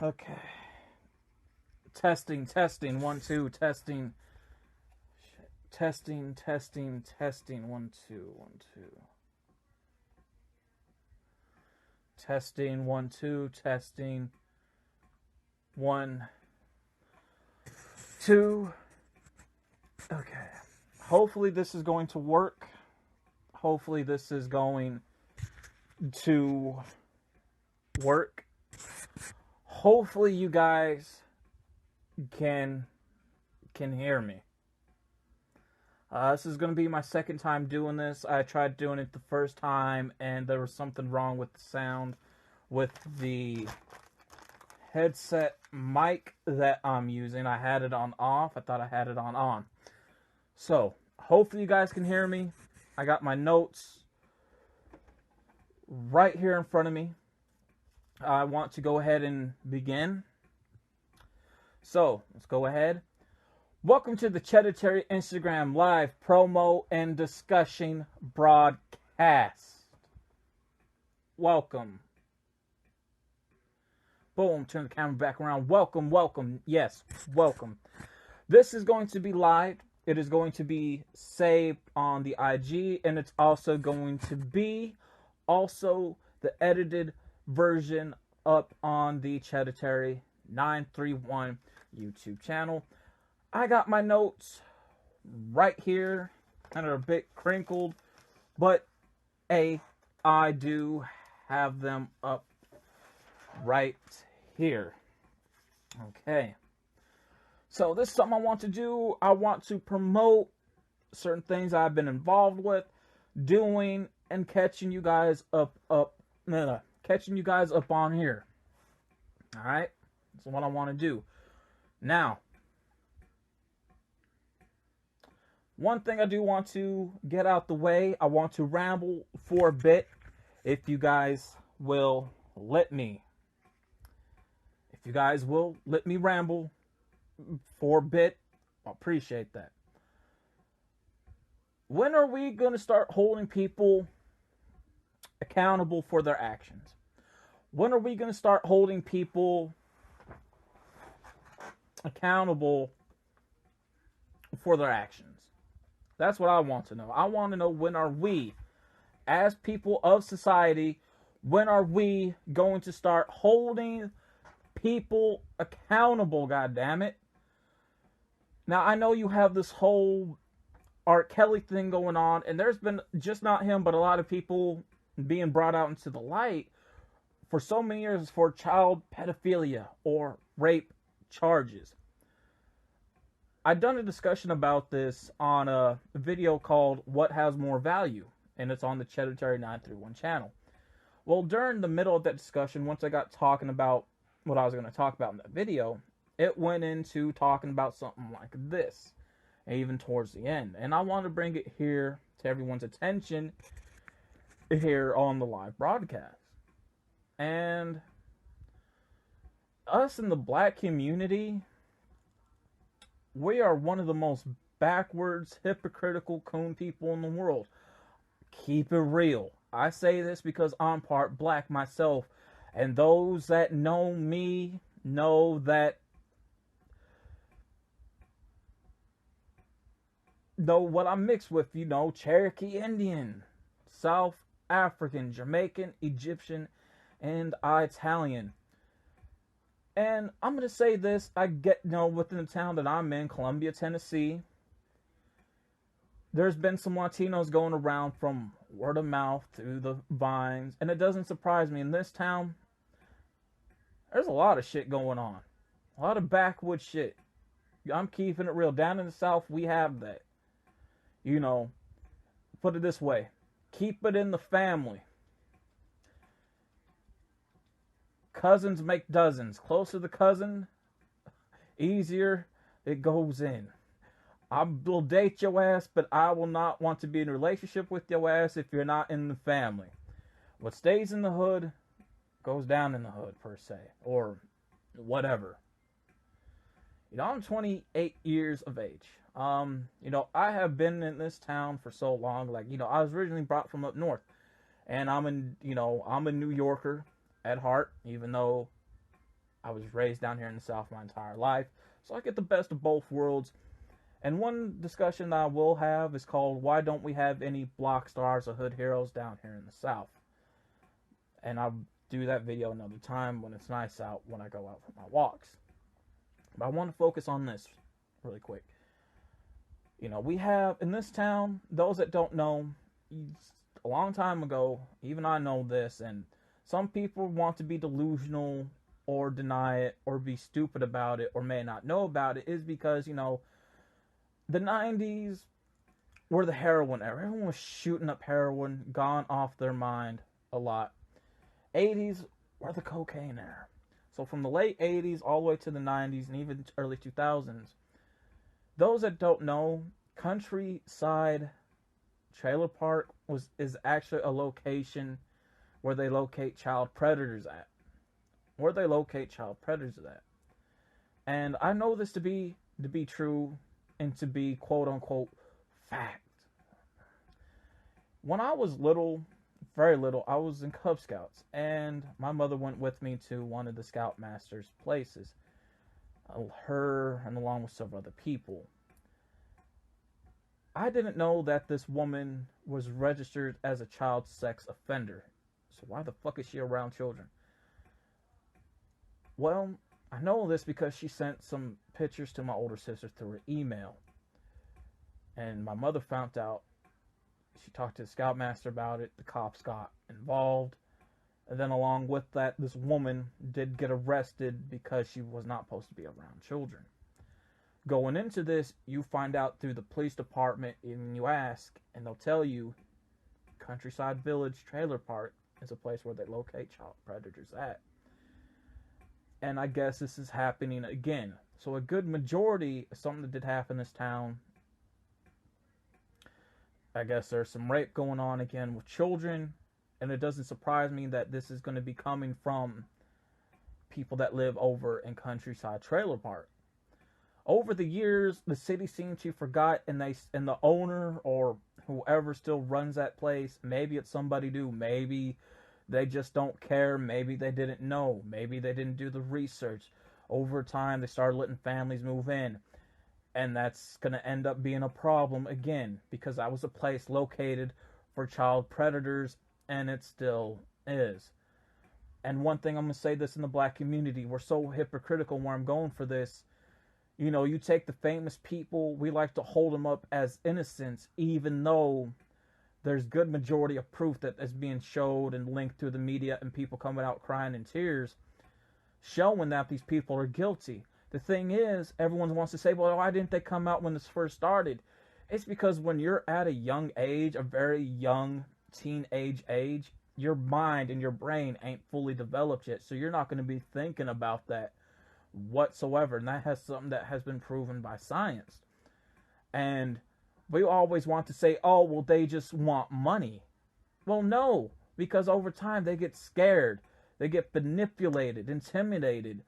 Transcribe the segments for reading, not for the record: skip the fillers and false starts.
Okay. Testing, testing, 1 2, testing. Testing, testing, testing, 1 2, 1 2. Testing, 1 2, testing. 1 2. Okay. Hopefully this is going to work. Hopefully this is going to work. Hopefully you guys can hear me. This is going to be my second time doing this. I tried doing it the first time, and there was something wrong with the sound with the headset mic that I'm using. I had it on off. I thought I had it on. So, hopefully you guys can hear me. I got my notes right here in front of me. I want to go ahead and begin. So, let's go ahead. Welcome to the ChEDDErTarY Instagram live promo and discussion broadcast. Welcome. Boom, turn the camera back around. Welcome, welcome. Yes, welcome. This is going to be live. It is going to be saved on the IG, and it's also going to be the edited version up on the ChEDDErTarY 931 YouTube channel. I got my notes right here, kind of a bit crinkled, but I do have them up right here. Okay. So this is something I want to do. I want to promote certain things I've been involved with, doing, and catching you guys up on here. All right? That's what I want to do. Now, one thing I do want to get out the way, I want to ramble for a bit, if you guys will let me. If you guys will let me ramble for a bit, I appreciate that. When are we going to start holding people accountable for their actions? When are we going to start holding people accountable for their actions? That's what I want to know. I want to know, when are we, as people of society, when are we going to start holding people accountable, goddammit? Now, I know you have this whole R. Kelly thing going on, and there's been, just not him, but a lot of people being brought out into the light for so many years for child pedophilia or rape charges. I've done a discussion about this on a video called What Has More Value, and it's on the ChEDDErTarY 931 channel. Well, during the middle of that discussion, once I got talking about what I was going to talk about in that video, it went into talking about something like this, even towards the end. And I want to bring it here to everyone's attention here on the live broadcast. And us in the black community, we are one of the most backwards, hypocritical coon people in the world. Keep it real. I say this because I'm part black myself. And those that know me know what I'm mixed with. Cherokee Indian, South African, Jamaican, Egyptian, and Italian. And I'm going to say this, I get, within the town that I'm in, Columbia, Tennessee, there's been some Latinos going around from word of mouth through the vines, and it doesn't surprise me. In this town, there's a lot of shit going on. A lot of backwoods shit. I'm keeping it real. Down in the South, we have that. Put it this way. Keep it in the family. Cousins make dozens. Closer the cousin, easier it goes in. I will date your ass, but I will not want to be in a relationship with your ass if you're not in the family. What stays in the hood goes down in the hood, per se, or whatever. I'm 28 years of age. I have been in this town for so long. I was originally brought from up north, and I'm a New Yorker at heart, even though I was raised down here in the South my entire life, so I get the best of both worlds. And one discussion that I will have is called, why don't we have any block stars or hood heroes down here in the South? And I'll do that video another time when it's nice out, when I go out for my walks. But I want to focus on this really quick. You know, we have in this town, those that don't know, a long time ago, even I know this, and some people want to be delusional or deny it or be stupid about it or may not know about it, is because, you know, the 90s were the heroin era. Everyone was shooting up heroin, gone off their mind a lot. 80s were the cocaine era. So from the late 80s all the way to the 90s and even early 2000s, those that don't know, Countryside Trailer Park is actually a location where they locate child predators at. And I know this to be true and to be quote unquote fact. When I was little, very little, I was in Cub Scouts, and my mother went with me to one of the Scoutmaster's places. Her and along with several other people. I didn't know that this woman was registered as a child sex offender. So why the fuck is she around children? Well, I know this because she sent some pictures to my older sister through her email. And my mother found out. She talked to the Scoutmaster about it. The cops got involved. And then along with that, this woman did get arrested because she was not supposed to be around children. Going into this, you find out through the police department, and you ask, and they'll tell you, Countryside Village Trailer Park is a place where they locate child predators at. And I guess this is happening again. So a good majority of something that did happen in this town, I guess there's some rape going on again with children. And it doesn't surprise me that this is going to be coming from people that live over in Countryside Trailer Park. Over the years, the city seemed to forgot, and the owner or whoever still runs that place, maybe it's somebody new, maybe they just don't care, maybe they didn't know, maybe they didn't do the research. Over time, they started letting families move in, and that's going to end up being a problem again, because that was a place located for child predators, and it still is. And one thing, I'm going to say this in the black community, we're so hypocritical where I'm going for this. You know, you take the famous people, we like to hold them up as innocents, even though there's good majority of proof that is being showed and linked through the media and people coming out crying in tears, showing that these people are guilty. The thing is, everyone wants to say, well, why didn't they come out when this first started? It's because when you're at a young age, a very young teenage age, your mind and your brain ain't fully developed yet, so you're not going to be thinking about that whatsoever, and that has something that has been proven by science. And we always want to say, oh, well, they just want money. Well, no, because over time they get scared, they get manipulated, intimidated,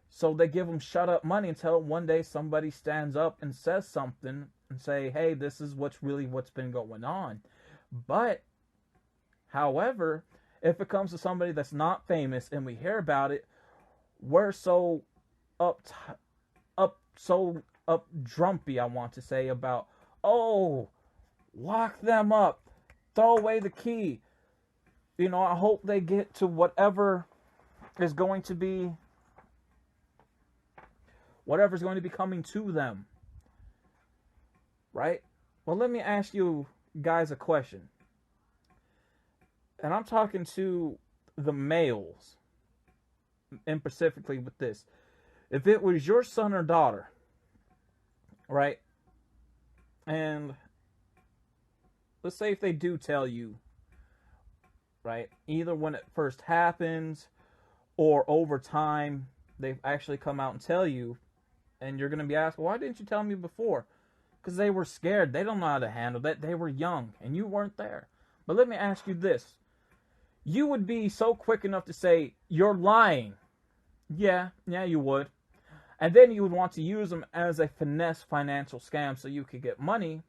so they give them shut up money until one day somebody stands up and says something and say, hey, this is what's been going on. But however, if it comes to somebody that's not famous and we hear about it, we're so drumpy, I want to say, about, oh, lock them up, throw away the key. You know, I hope they get to whatever's going to be coming to them. Right? Well, let me ask you guys a question. And I'm talking to the males, and specifically with this. If it was your son or daughter, right, and let's say if they do tell you, right, either when it first happens or over time, they've actually come out and tell you, and you're going to be asked, why didn't you tell me before? Because they were scared. They don't know how to handle that. They were young, and you weren't there. But let me ask you this. You would be so quick enough to say, you're lying. Yeah, you would. And then you would want to use them as a finesse financial scam so you could get money.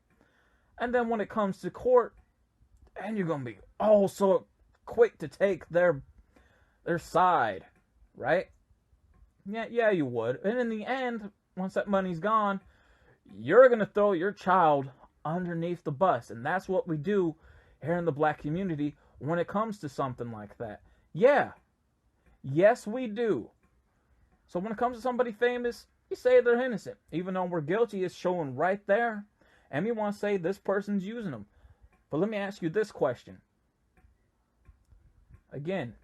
And then when it comes to court, and you're going to be so quick to take their side, right? Yeah, you would. And in the end, once that money's gone, you're going to throw your child underneath the bus. And that's what we do here in the black community when it comes to something like that. Yeah, yes, we do. So when it comes to somebody famous, we say they're innocent. Even though we're guilty, it's showing right there. And we want to say this person's using them. But let me ask you this question. Again,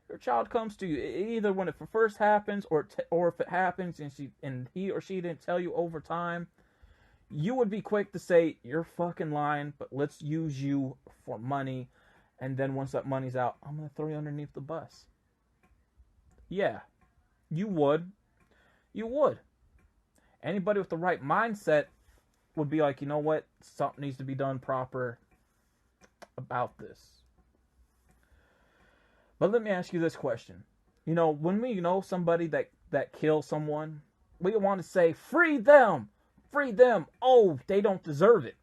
your child comes to you either when it first happens or if it happens and he or she didn't tell you over time, you would be quick to say you're fucking lying, but let's use you for money, and then once that money's out, I'm gonna throw you underneath the bus. Yeah, you would. You would. Anybody with the right mindset would be like, you know what, something needs to be done proper about this. But let me ask you this question. You know, when we know somebody that kills someone, we want to say, free them! Free them! Oh, they don't deserve it.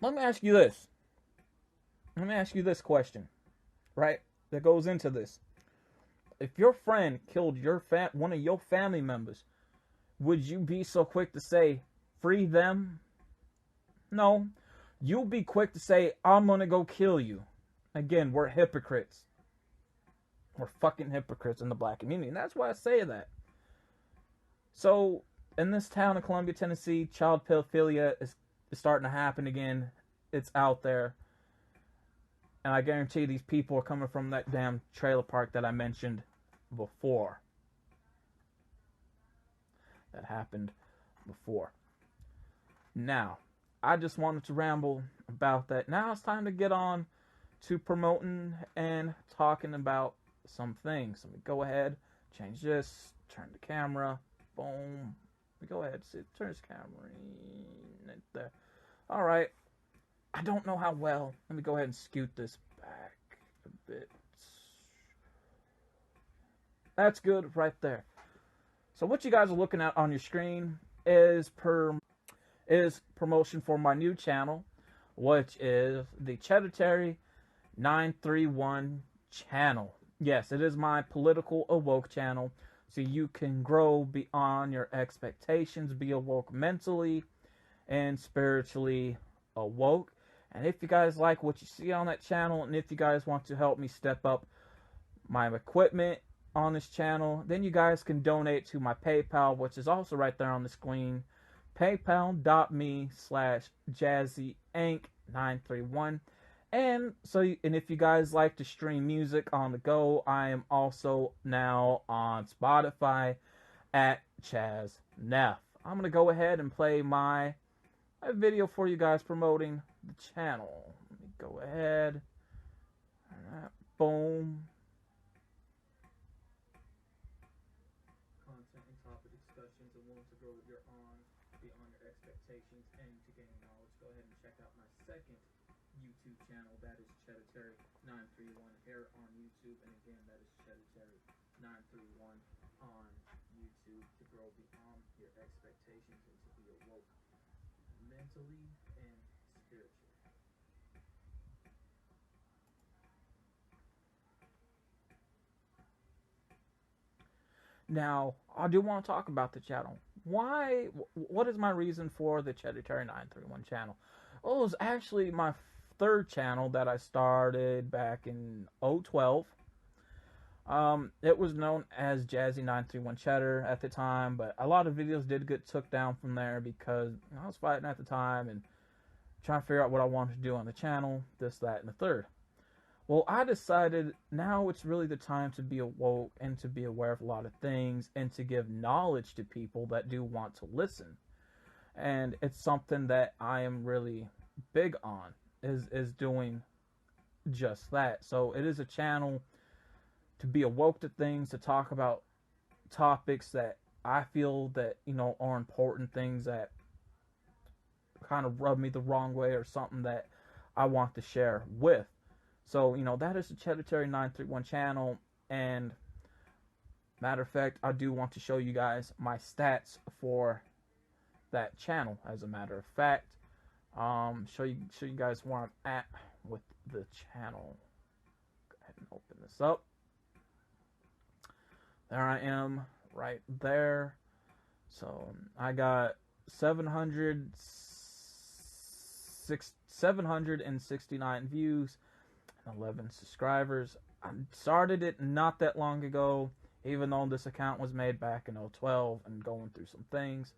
Let me ask you this. Let me ask you this question, right? That goes into this. If your friend killed one of your family members, would you be so quick to say, free them? No. You'll be quick to say, I'm going to go kill you. Again, we're hypocrites. We're fucking hypocrites in the black community. And that's why I say that. So, in this town of Columbia, Tennessee, child pedophilia is starting to happen again. It's out there. And I guarantee these people are coming from that damn trailer park that I mentioned before. That happened before. Now, I just wanted to ramble about that. Now it's time to get on to promoting and talking about some things. Let me go ahead, change this, turn the camera, boom. Let me go ahead, turn this camera right there. All right. I don't know how well. Let me go ahead and scoot this back a bit. That's good right there. So what you guys are looking at on your screen is promotion for my new channel, which is the ChEDDErTarY 931 channel. Yes, it is my political awoke channel, so you can grow beyond your expectations, be awoke mentally and spiritually awoke. And if you guys like what you see on that channel, and if you guys want to help me step up my equipment on this channel, then you guys can donate to my PayPal, which is also right there on the screen, paypal.me/jazzyinc931. And if you guys like to stream music on the go, I am also now on Spotify at ChazNeff. I'm gonna go ahead and play my video for you guys promoting the channel. Let me go ahead. All right, boom. Content and topic discussions and willing to grow your beyond your expectations and to gain knowledge. Go ahead and check out my second YouTube channel. That is ChEDDErTarY 931 here on YouTube, and again, that is ChEDDErTarY 931 on YouTube to grow beyond your expectations and to be awoke mentally and spiritually. Now, I do want to talk about the channel. What is my reason for the ChEDDErTarY 931 channel? Well, it was actually my third channel that I started back in 2012. It was known as Jazzy931 Cheddar at the time, but a lot of videos did get took down from there because I was fighting at the time and trying to figure out what I wanted to do on the channel, this, that, and the third. Well, I decided now it's really the time to be awoke and to be aware of a lot of things and to give knowledge to people that do want to listen. And it's something that I am really big on, is doing just that. So it is a channel to be awoke to things, to talk about topics that I feel that, are important, things that kind of rub me the wrong way or something that I want to share with. So, that is the ChEDDErTarY 931 channel. And matter of fact, I do want to show you guys my stats for that channel, as a matter of fact. Show you guys where I'm at with the channel. Go ahead and open this up. There I am right there. So I got 769 views and 11 subscribers. I started it not that long ago, even though this account was made back in 2012 and going through some things.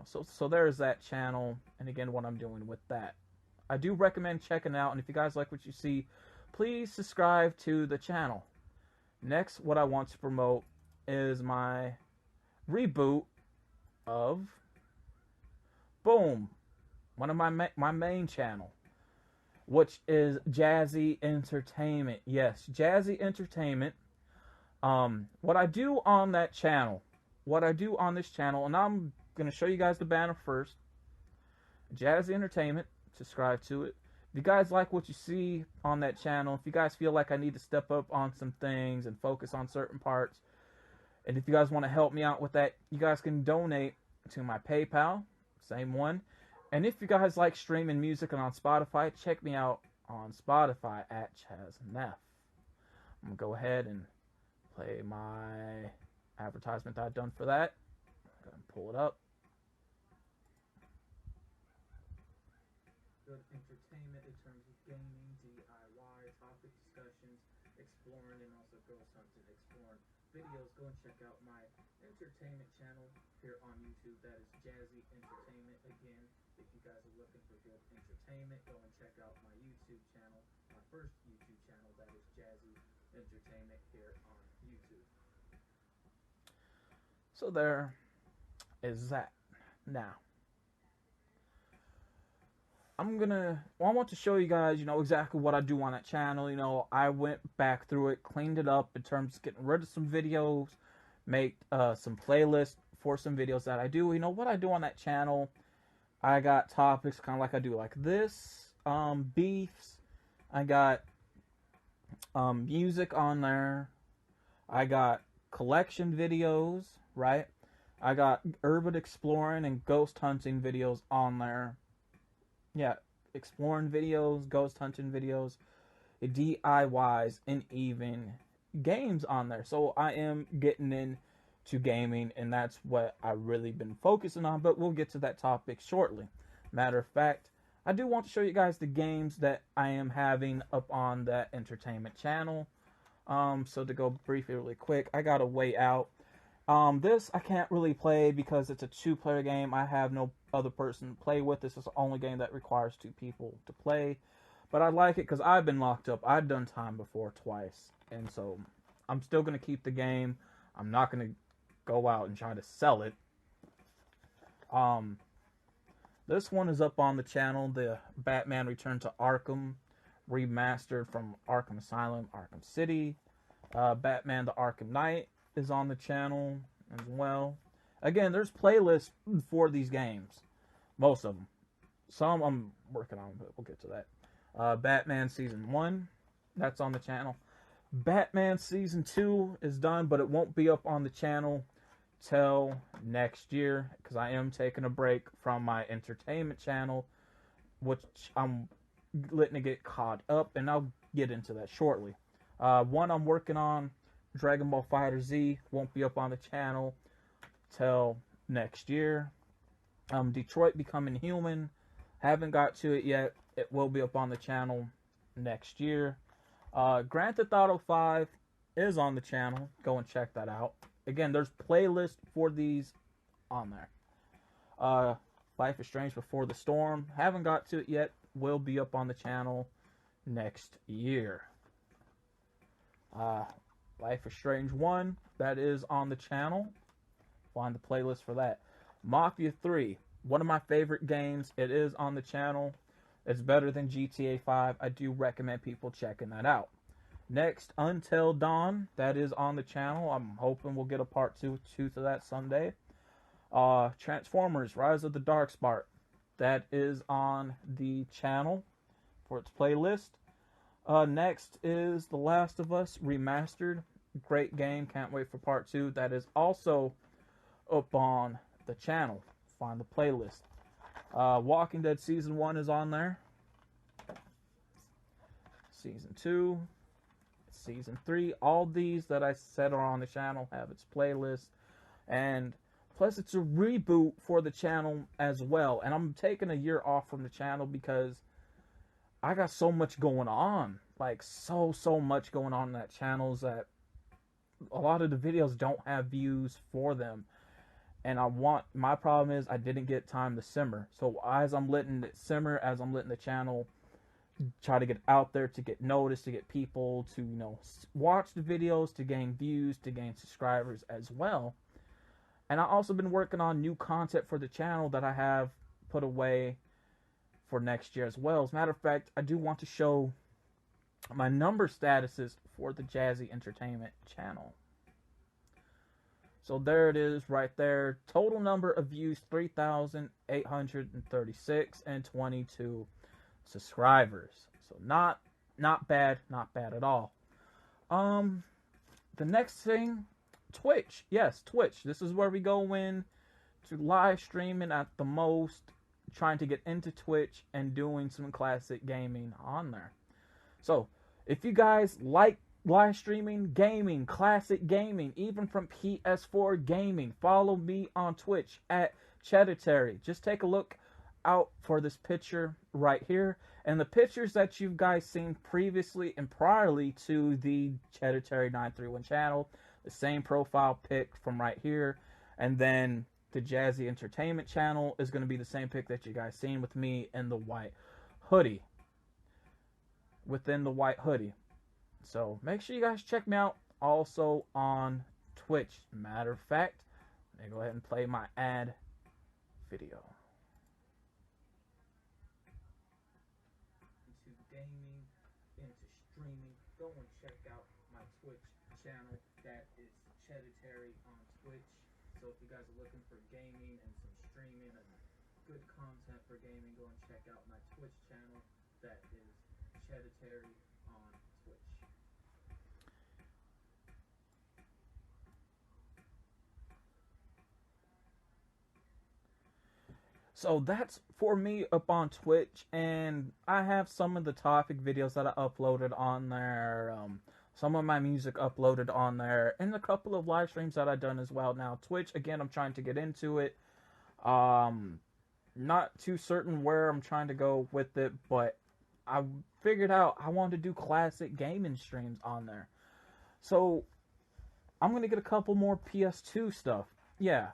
So there's that channel, and again, what I'm doing with that. I do recommend checking it out, and if you guys like what you see, please subscribe to the channel. Next, what I want to promote is my reboot of Boom, one of my main channel, which is ChEDDErTarY. Yes, ChEDDErTarY. What I do on that channel, what I do on this channel, and I'm gonna show you guys the banner first. ChEDDErTarY. Subscribe to it. If you guys like what you see on that channel, if you guys feel like I need to step up on some things and focus on certain parts, and if you guys want to help me out with that, you guys can donate to my PayPal, same one. And if you guys like streaming music and on Spotify, check me out on Spotify at ChazNeff. I'm going to go ahead and play my advertisement that I've done for that. I'm going to pull it up. Good entertainment in terms of gaming, DIY, topic discussions, exploring, and also ghost hunting, exploring videos. Go and check out my entertainment channel here on YouTube. That is ChEDDErTarY. Again, if you guys are looking for good entertainment, go and check out my YouTube channel, my first YouTube channel. That is ChEDDErTarY here on YouTube. So there is that. Now, I want to show you guys, exactly what I do on that channel. I went back through it, cleaned it up in terms of getting rid of some videos, make some playlists for some videos that I do. What I do on that channel, I got topics kind of like I do like this, beefs. I got music on there. I got collection videos, right? I got urban exploring and ghost hunting videos on there. Yeah, exploring videos, ghost hunting videos, DIYs, and even games on there. So I am getting into gaming, and that's what I've really been focusing on, but we'll get to that topic shortly. Matter of fact, I do want to show you guys the games that I am having up on that entertainment channel. So to go briefly really quick, I got a way out. This I can't really play because it's a 2-player game. I have no other person to play with. This is the only game that requires 2 people to play. But I like it because I've been locked up. I've done time before twice. And so I'm still going to keep the game. I'm not going to go out and try to sell it. This one is up on the channel. The Batman Return to Arkham remastered from Arkham Asylum, Arkham City. Batman the Arkham Knight is on the channel as well. Again, there's playlists for these games. Most of them. Some I'm working on, but we'll get to that. Batman Season 1, that's on the channel. Batman Season 2 is done, but it won't be up on the channel till next year, because I am taking a break from my entertainment channel, which I'm letting it get caught up, and I'll get into that shortly. One I'm working on, Dragon Ball FighterZ, won't be up on the channel till next year. Detroit Becoming Human, haven't got to it yet. It will be up on the channel next year. Grand Theft Auto 5 is on the channel. Go and check that out. Again, there's playlists for these on there. Life is Strange Before the Storm, haven't got to it yet. Will be up on the channel next year. Life is Strange 1, that is on the channel. Find the playlist for that. Mafia 3, one of my favorite games. It is on the channel. It's better than GTA 5. I do recommend people checking that out. Next, Until Dawn, that is on the channel. I'm hoping we'll get a part 2 to that someday. Transformers, Rise of the Darkspark, that is on the channel for its playlist. Next is The Last of Us Remastered. Great game. Can't wait for part 2. That is also up on the channel. Find the playlist. Walking Dead Season 1 is on there. Season 2. Season 3. All these that I said are on the channel have its playlist. And plus, it's a reboot for the channel as well. And I'm taking a year off from the channel because I got so much going on. Like, so much going on in that channel that a lot of the videos don't have views for them. And my problem is I didn't get time to simmer. So as I'm letting it simmer, as I'm letting the channel try to get out there, to get noticed, to get people to, you know, watch the videos, to gain views, to gain subscribers as well. And I've also been working on new content for the channel that I have put away for next year as well. As a matter of fact, I do want to show my number statuses for the Jazzy Entertainment channel. So there it is right there. Total number of views, 3,836 and 22 subscribers. So not bad at all. The next thing, Twitch. Yes, Twitch. This is where we go in to live streaming at the most, trying to get into Twitch and doing some classic gaming on there. So if you guys like live streaming, gaming, classic gaming, even from PS4 gaming, follow me on Twitch at ChEDDErTarY. Just take a look out for this picture right here, and the pictures that you guys seen previously and priorly to the ChEDDErTarY 931 channel, the same profile pic from right here, and then the Jazzy Entertainment channel is going to be the same pic that you guys seen with me in the white hoodie. Within the white hoodie. So make sure you guys check me out also on Twitch. Matter of fact, let me go ahead and play my ad video. Into gaming, into streaming, go and check out my Twitch channel. That is ChEDDErTarY on Twitch. So if you guys are looking for gaming and some streaming and good content for gaming, go and check out my Twitch channel. That is ChEDDErTarY on Twitch. So that's for me up on Twitch, and I have some of the topic videos that I uploaded on there, some of my music uploaded on there, and a couple of live streams that I've done as well. Now Twitch, again, I'm trying to get into it. Not too certain where I'm trying to go with it, but I figured out I wanted to do classic gaming streams on there. So I'm going to get a couple more PS2 stuff. Yeah.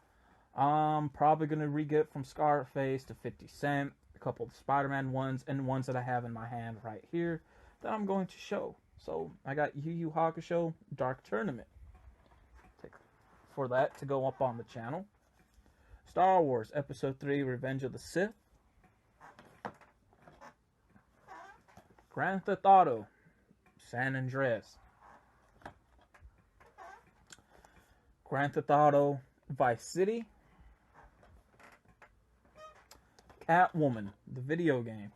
I'm probably going to re-get from Scarface to 50 Cent, a couple of Spider-Man ones, and ones that I have in my hand right here that I'm going to show. So I got Yu Yu Hakusho Dark Tournament for that to go up on the channel. Star Wars Episode 3 Revenge of the Sith. Grand Theft Auto San Andreas. Grand Theft Auto Vice City. Catwoman, the video game.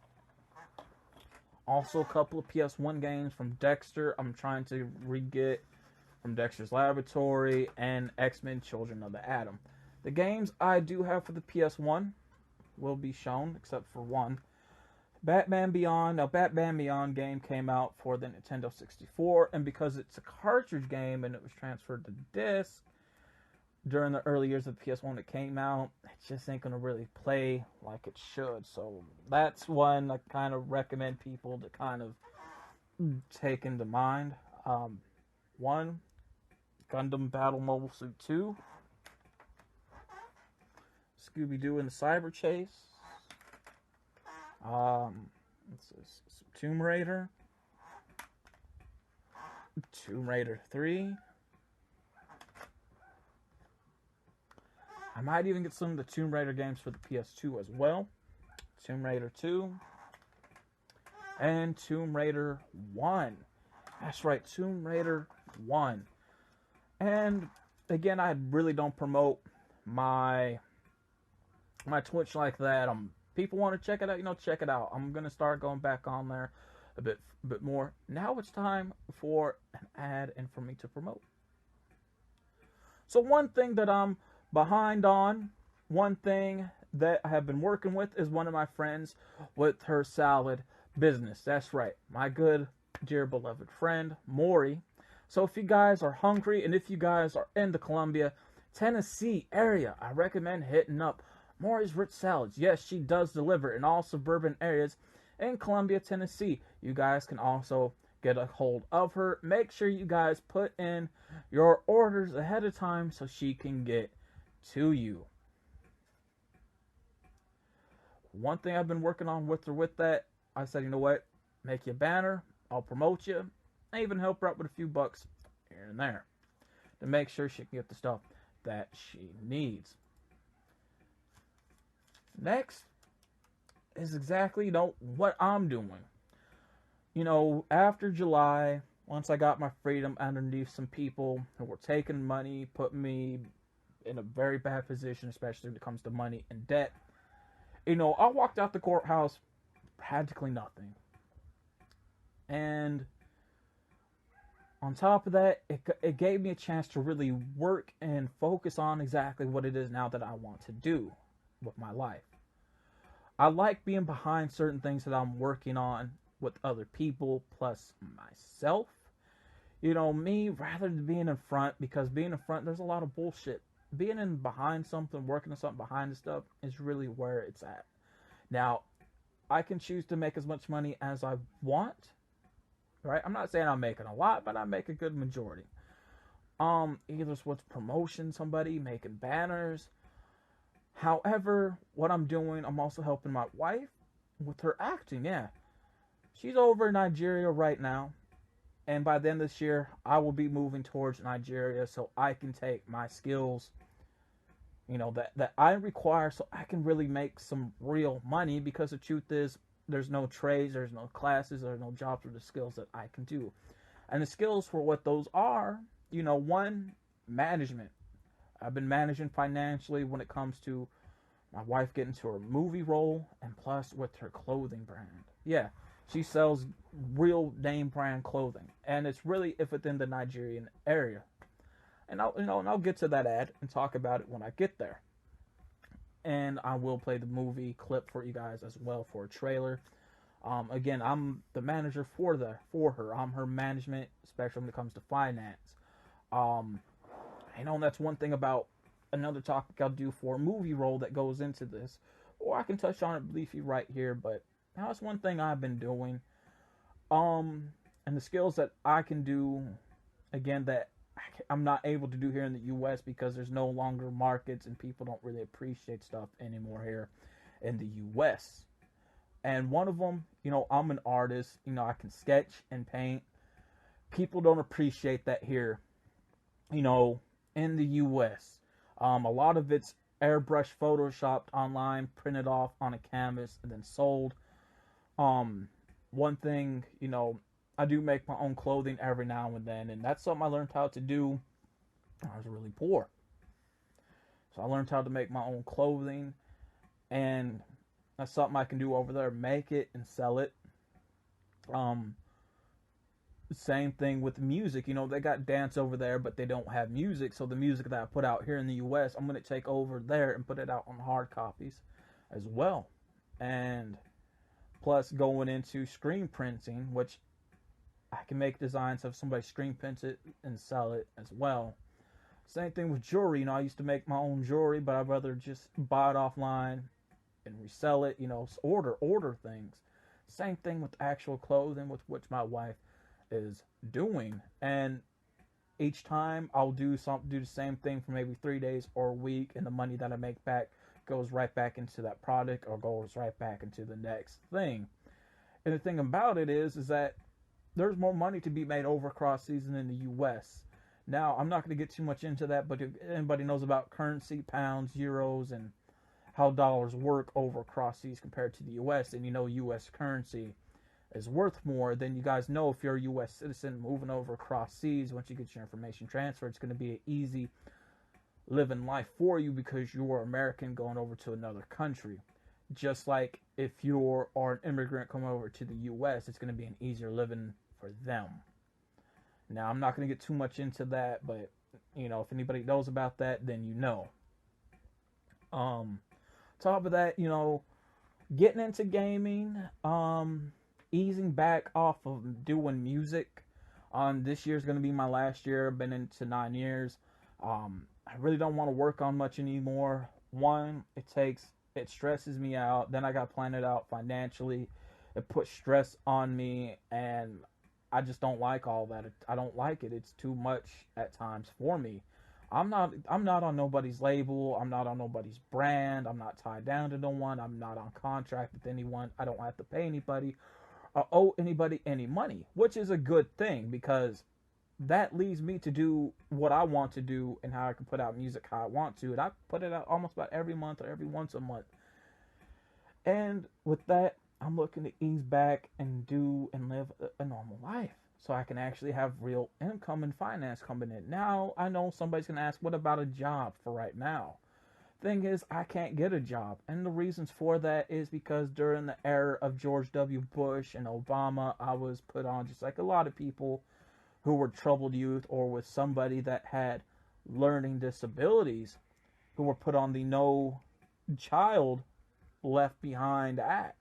Also a couple of PS1 games from Dexter. I'm trying to re-get from Dexter's Laboratory and X-Men Children of the Atom. The games I do have for the PS1 will be shown, except for one. Batman Beyond. Now, Batman Beyond game came out for the Nintendo 64, and because it's a cartridge game and it was transferred to disc during the early years of the PS1 that came out, it just ain't going to really play like it should. So that's one I kind of recommend people to kind of take into mind. One, Gundam Battle Mobile Suit 2. Scooby-Doo and the Cyber Chase. Tomb Raider. Tomb Raider 3. I might even get some of the Tomb Raider games for the PS2 as well. Tomb Raider 2. And Tomb Raider 1. That's right, Tomb Raider 1. And again, I really don't promote my Twitch like that. People want to check it out, check it out. I'm gonna start going back on there a bit more. Now it's time for an ad and for me to promote. So one thing that I'm behind on, one thing that I have been working with is one of my friends with her salad business. That's right, my good dear beloved friend, Maury. So if you guys are hungry and if you guys are in the Columbia, Tennessee area, I recommend hitting up Maury's Rich Salads. Yes, she does deliver in all suburban areas in Columbia, Tennessee. You guys can also get a hold of her. Make sure you guys put in your orders ahead of time so she can get to you. One thing I've been working on with her with that, I said, you know what? Make you a banner. I'll promote you. I even help her out with a few bucks here and there to make sure she can get the stuff that she needs. Next is exactly, what I'm doing. After July, once I got my freedom underneath some people who were taking money, putting me in a very bad position, especially when it comes to money and debt. I walked out the courthouse practically nothing. And on top of that, it gave me a chance to really work and focus on exactly what it is now that I want to do with my life. I like being behind certain things that I'm working on with other people plus myself. Me rather than being in front, because being in front, there's a lot of bullshit. Being in behind something, working on something behind the stuff is really where it's at. Now, I can choose to make as much money as I want, right? I'm not saying I'm making a lot, but I make a good majority. Either it's with promotion somebody, making banners. However, what I'm doing, I'm also helping my wife with her acting, yeah. She's over in Nigeria right now. And by the end of this year, I will be moving towards Nigeria so I can take my skills, that I require so I can really make some real money, because the truth is, there's no trades, there's no classes, there's no jobs for the skills that I can do. And the skills for what those are, one, management. I've been managing financially when it comes to my wife getting to her movie role, and plus with her clothing brand. Yeah, she sells real name brand clothing, and it's really within the Nigerian area. And I'll get to that ad and talk about it when I get there. And I will play the movie clip for you guys as well for a trailer. Again, I'm the manager for her. I'm her management, especially when it comes to finance. That's one thing about another topic I'll do for a movie role that goes into this, or I can touch on it briefly right here. But that's one thing I've been doing. And the skills that I can do, again, that I'm not able to do here in the U.S. because there's no longer markets and people don't really appreciate stuff anymore here in the U.S. And one of them, I'm an artist. I can sketch and paint. People don't appreciate that here, in the U.S. A lot of it's airbrush photoshopped online, printed off on a canvas, and then sold. One thing, I do make my own clothing every now and then, and that's something I learned how to do when I was really poor. So I learned how to make my own clothing, and that's something I can do over there, make it and sell it. Same thing with music. They got dance over there, but they don't have music. So the music that I put out here in the U.S., I'm going to take over there and put it out on hard copies as well. And plus going into screen printing, which I can make designs of somebody screen print it and sell it as well. Same thing with jewelry. I used to make my own jewelry, but I'd rather just buy it offline and resell it, order things. Same thing with actual clothing, with which my wife is doing. And each time I'll do the same thing for maybe 3 days or a week, and the money that I make back goes right back into that product or goes right back into the next thing. And the thing about it is that there's more money to be made over cross season in the U.S. Now, I'm not going to get too much into that, but if anybody knows about currency, pounds, euros, and how dollars work over cross seas compared to the U.S., and U.S. currency is worth more, then you guys know if you're a U.S. citizen moving over across seas, once you get your information transferred, it's going to be an easy living life for you because you're American going over to another country. Just like if you are an immigrant coming over to the U.S., it's going to be an easier living for them. Now, I'm not going to get too much into that, but, if anybody knows about that, then you know. Top of that, getting into gaming, easing back off of doing music. This year's going to be my last year. I've been into 9 years. I really don't want to work on much anymore. One, it stresses me out. Then I got planned it out financially. It puts stress on me, and I just don't like all that. I don't like it. It's too much at times for me. I'm not on nobody's label. I'm not on nobody's brand. I'm not tied down to no one. I'm not on contract with anyone. I don't have to pay anybody or owe anybody any money, which is a good thing because that leads me to do what I want to do and how I can put out music how I want to. And I put it out almost about every month or every once a month. And with that, I'm looking to ease back and do and live a normal life so I can actually have real income and finance coming in. Now, I know somebody's going to ask, what about a job for right now? Thing is, I can't get a job. And the reasons for that is because during the era of George W. Bush and Obama, I was put on just like a lot of people who were troubled youth or with somebody that had learning disabilities who were put on the No Child Left Behind Act.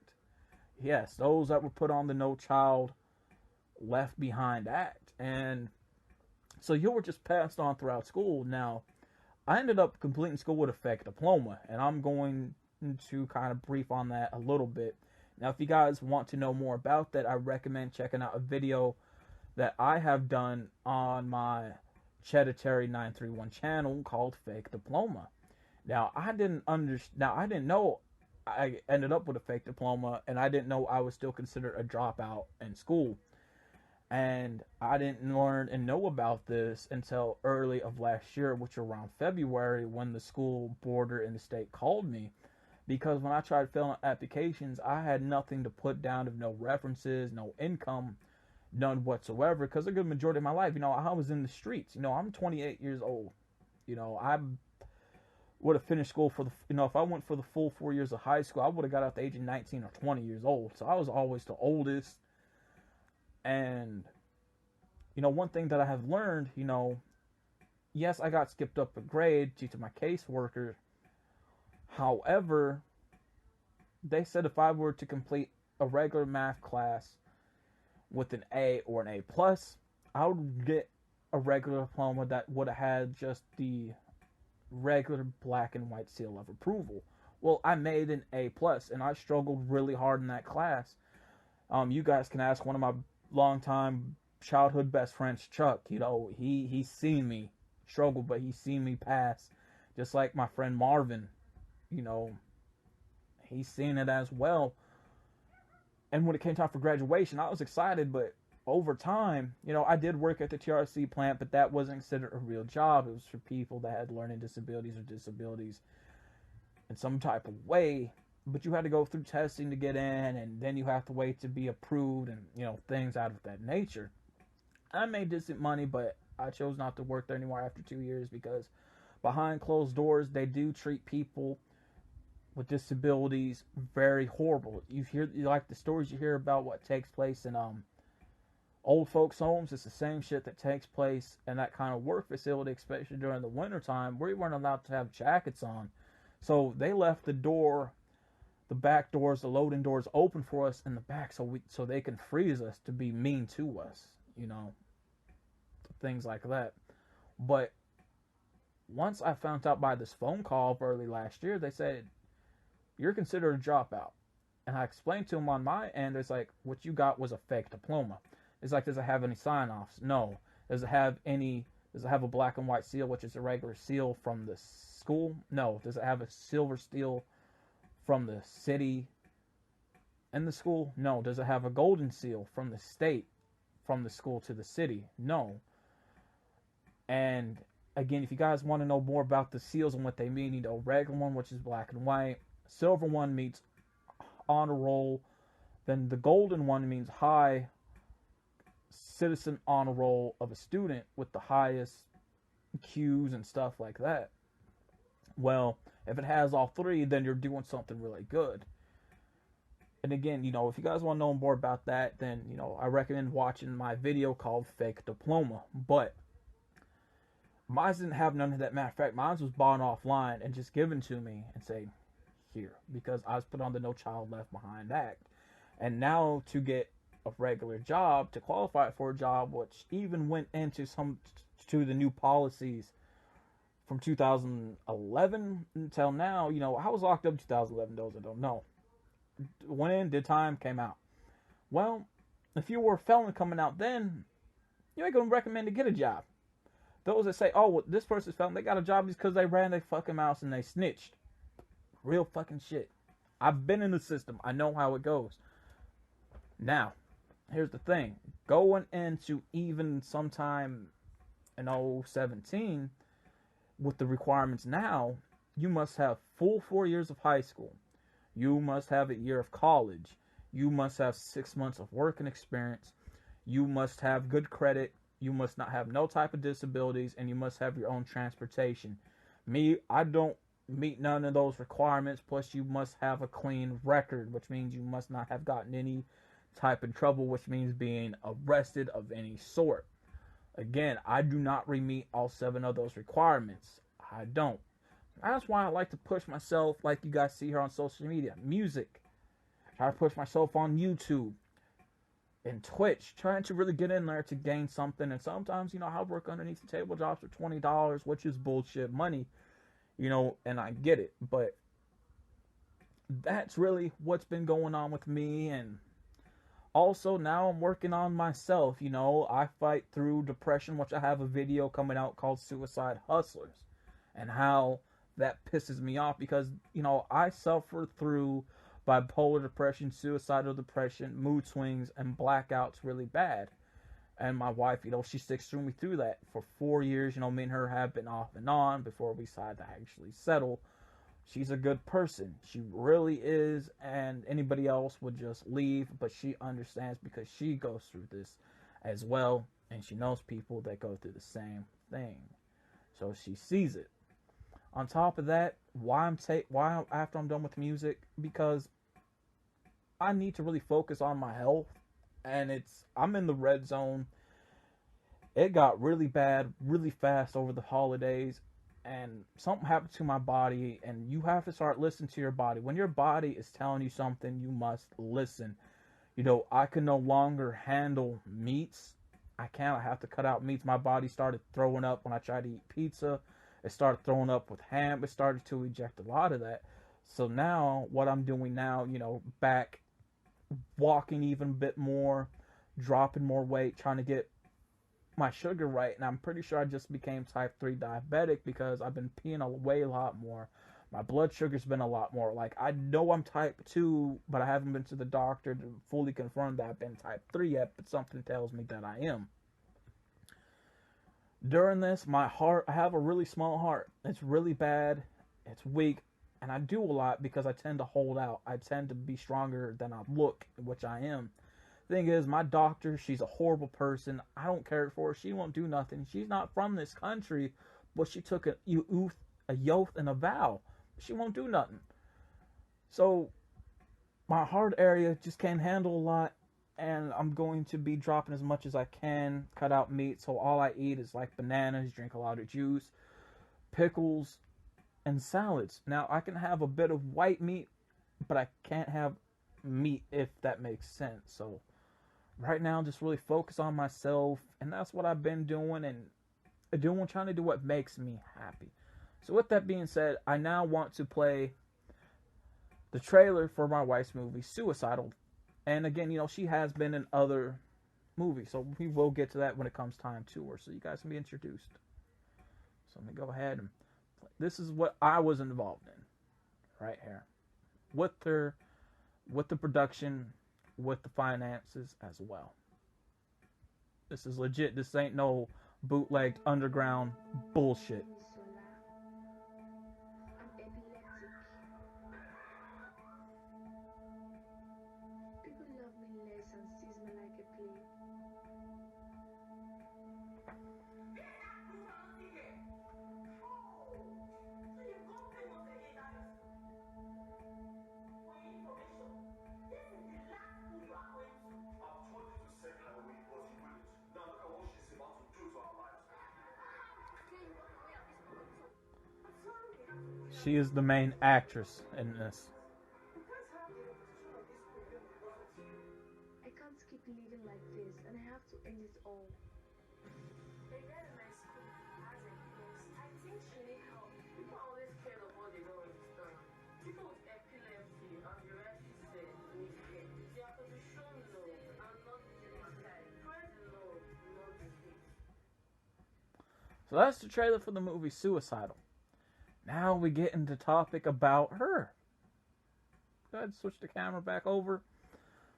Yes, those that were put on the No Child Left Behind Act. And so you were just passed on throughout school. Now, I ended up completing school with a fake diploma, and I'm going to kind of brief on that a little bit. Now, if you guys want to know more about that, I recommend checking out a video that I have done on my ChEDDErTarY 931 channel called Fake Diploma. Now, I didn't know I ended up with a fake diploma, and I didn't know I was still considered a dropout in school. And I didn't learn and know about this until early of last year, which around February, when the school board in the state called me. Because when I tried filling applications, I had nothing to put down of no references, no income, none whatsoever. Because a good majority of my life, I was in the streets. I'm 28 years old. I would have finished school for if I went for the full 4 years of high school, I would have got out the age of 19 or 20 years old. So I was always the oldest. And, one thing that I have learned, yes, I got skipped up a grade due to my caseworker. However, they said if I were to complete a regular math class with an A or an A plus, I would get a regular diploma that would have had just the regular black and white seal of approval. Well, I made an A plus, and I struggled really hard in that class. You guys can ask one of my longtime childhood best friends, Chuck. He's seen me struggle, but he's seen me pass. Just like my friend Marvin, he's seen it as well. And when it came time for graduation, I was excited, but over time, I did work at the TRC plant, but that wasn't considered a real job. It was for people that had learning disabilities or disabilities in some type of way. But you had to go through testing to get in, and then you have to wait to be approved and, things out of that nature. I made decent money, but I chose not to work there anymore after 2 years because behind closed doors, they do treat people with disabilities very horrible. You like the stories you hear about what takes place in old folks' homes. It's the same shit that takes place in that kind of work facility, especially during the wintertime, where you weren't allowed to have jackets on. So they left the back doors, the loading doors open for us in the back so they can freeze us to be mean to us, things like that. But once I found out by this phone call early last year, they said, you're considered a dropout. And I explained to them on my end, it's like, what you got was a fake diploma. It's like, does it have any sign-offs? No. Does it have a black and white seal, which is a regular seal from the school? No. Does it have a silver seal from the city and the school? No. Does it have a golden seal from the state, from the school to the city? No. And again, if you guys want to know more about the seals and what they mean, regular one, which is black and white. Silver one means honor roll. Then the golden one means high citizen honor roll of a student with the highest Qs and stuff like that. Well, if it has all three, then you're doing something really good. And again, if you guys want to know more about that, then, I recommend watching my video called Fake Diploma. But mine didn't have none of that. Matter of fact, mine was bought offline and just given to me and say, here, because I was put on the No Child Left Behind Act. And now to get a regular job to qualify for a job, which even went into some to the new policies from 2011 until now. You know, I was locked up in 2011. Those that don't know, went in, did time, came out. Well, if you were a felon coming out then, you ain't gonna recommend to get a job. Those that say, "Oh, well, this person's felon, they got a job because they ran their fucking mouths and they snitched." Real fucking shit. I've been in the system. I know how it goes. Now, here's the thing. Going into even sometime in 017 with the requirements now, you must have full 4 years of high school. You must have a year of college. You must have 6 months of working experience. You must have good credit. You must not have no type of disabilities, and you must have your own transportation. Me, I don't meet none of those requirements. Plus, you must have a clean record, which means you must not have gotten any type of trouble, which means being arrested of any sort. Again, I do not meet all 7 of those requirements. I don't. That's why I like to push myself, like you guys see here on social media. Music. Try to push myself on YouTube and Twitch, trying to really get in there to gain something. And sometimes, you know, I work underneath the table jobs for $20, which is bullshit money, you know, and I get it. But that's really what's been going on with me. And also now I'm working on myself. You know, I fight through depression, which I have a video coming out called Suicide Hustlers, and how that pisses me off because, you know, I suffer through bipolar depression, suicidal depression, mood swings, and blackouts really bad. And my wife, you know, she sticks through me through that for 4 years. You know, me and her have been off and on before we decided to actually settle. She's a good person. She really is. And anybody else would just leave. But she understands because she goes through this as well. And she knows people that go through the same thing. So she sees it. On top of that, why after I'm done with music? Because I need to really focus on my health, and I'm in the red zone. It got really bad really fast over the holidays, and something happened to my body, and you have to start listening to your body. When your body is telling you something, you must listen. You know, I can no longer handle meats. I have to cut out meats. My body started throwing up when I tried to eat pizza. It started throwing up with ham. It started to eject a lot of that. So now, what I'm doing now, you know, back walking even a bit more, dropping more weight, trying to get my sugar right. And I'm pretty sure I just became type 3 diabetic because I've been peeing away a lot more. My blood sugar's been a lot more. Like, I know I'm type 2, but I haven't been to the doctor to fully confirm that I've been type 3 yet, but something tells me that I am. During this, my heart, I have a really small heart. It's really bad. It's weak. And I do a lot because I tend to hold out. I tend to be stronger than I look, which I am. Thing is, my doctor, she's a horrible person. I don't care for her. She won't do nothing. She's not from this country, but she took a oath and a vow. She won't do nothing. So, my heart area just can't handle a lot. And I'm going to be dropping as much as I can. Cut out meat. So all I eat is like bananas, drink a lot of juice, pickles, and salads. Now, I can have a bit of white meat, but I can't have meat, if that makes sense. So right now, just really focus on myself. And that's what I've been doing. And trying to do what makes me happy. So with that being said, I now want to play the trailer for my wife's movie, Suicidal. And again, you know, she has been in other movies. So we will get to that when it comes time to her. So you guys can be introduced. So let me go ahead and play. This is what I was involved in. Right here. With her, with the production, with the finances as well. This is legit. This ain't no bootlegged underground bullshit. She is the main actress in this. I can't keep living like this, and I have to end it all. A girl in my school has a case. I think she needs help. People are always scared of what they don't understand. People with epilepsy, as you rightly said, need help. They have to be shown love and not stigmatized. Spread the love, not the hate. So that's the trailer for the movie Suicidal. Now we get into topic about her. Go ahead, switch the camera back over.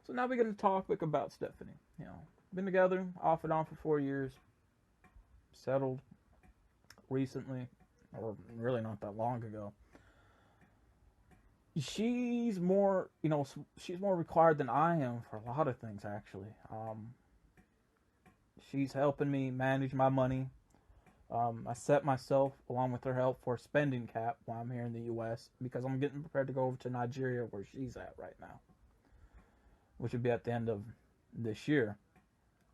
So now we get into topic about Stephanie. You know, been together off and on for 4 years. Settled recently, or really not that long ago. She's more, she's more required than I am for a lot of things, actually. She's helping me manage my money. I set myself, along with her help, for a spending cap while I'm here in the U.S. because I'm getting prepared to go over to Nigeria where she's at right now, which would be at the end of this year.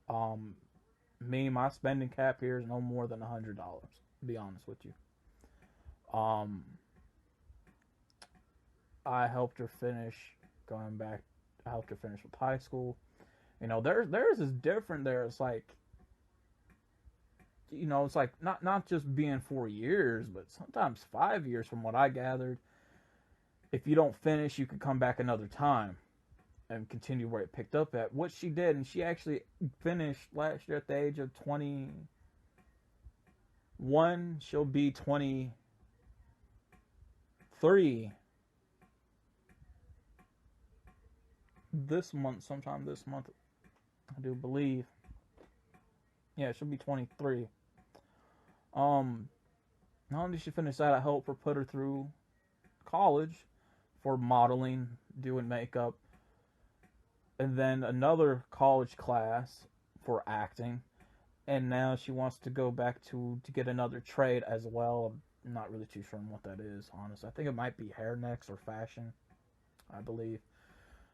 My spending cap here is no more than $100, to be honest with you. I helped her finish going back. I helped her finish with high school. Theirs is different. There, it's like, it's like not just being 4 years, but sometimes 5 years, from what I gathered. If you don't finish, you can come back another time and continue where it picked up at. What she did, and she actually finished last year at the age of 21. She'll be 23 sometime this month, I do believe. Yeah, she'll be 23. Not only did she finish that, I helped her put her through college for modeling, doing makeup, and then another college class for acting. And now she wants to go back to get another trade as well. I'm not really too sure on what that is, honestly. I think it might be hair next or fashion, I believe.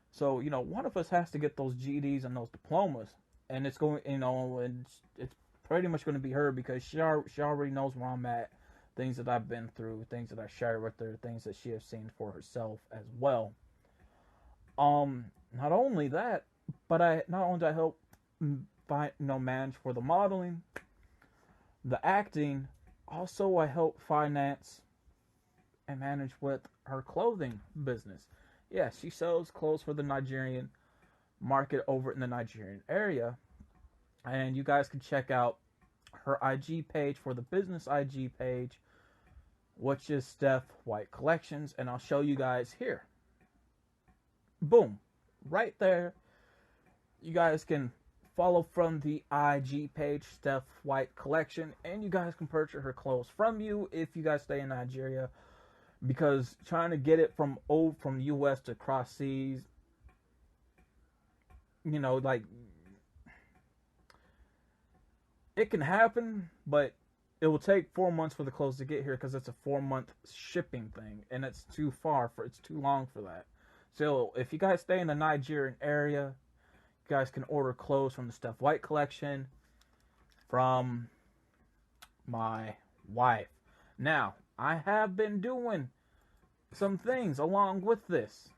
So, one of us has to get those GEDs and those diplomas. And it's going, and it's pretty much going to be her because she already knows where I'm at, things that I've been through, things that I share with her, things that she has seen for herself as well. Not only that, but not only do I help manage for the modeling, the acting, also I help finance and manage with her clothing business. Yeah, she sells clothes for the Nigerian market over in the Nigerian area. And you guys can check out her IG page for the business IG page, which is Steph White Collections. And I'll show you guys here. Boom. Right there. You guys can follow from the IG page, Steph White Collection. And you guys can purchase her clothes from you if you guys stay in Nigeria. Because trying to get it from US to cross seas, like, it can happen, but it will take 4 months for the clothes to get here because it's a 4-month shipping thing, and it's too long for that. So if you guys stay in the Nigerian area, you guys can order clothes from the Steph White Collection from my wife. Now, I have been doing some things along with this.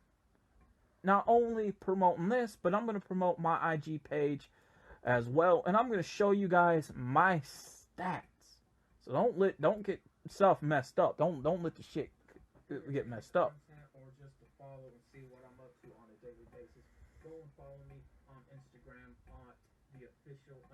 Not only promoting this, but I'm going to promote my IG page as well, and I'm going to show you guys my stats. So don't get stuff messed up. Don't let the shit get messed up. Or just to follow and see what I'm up to on a daily basis. Go and follow me on Instagram on the official _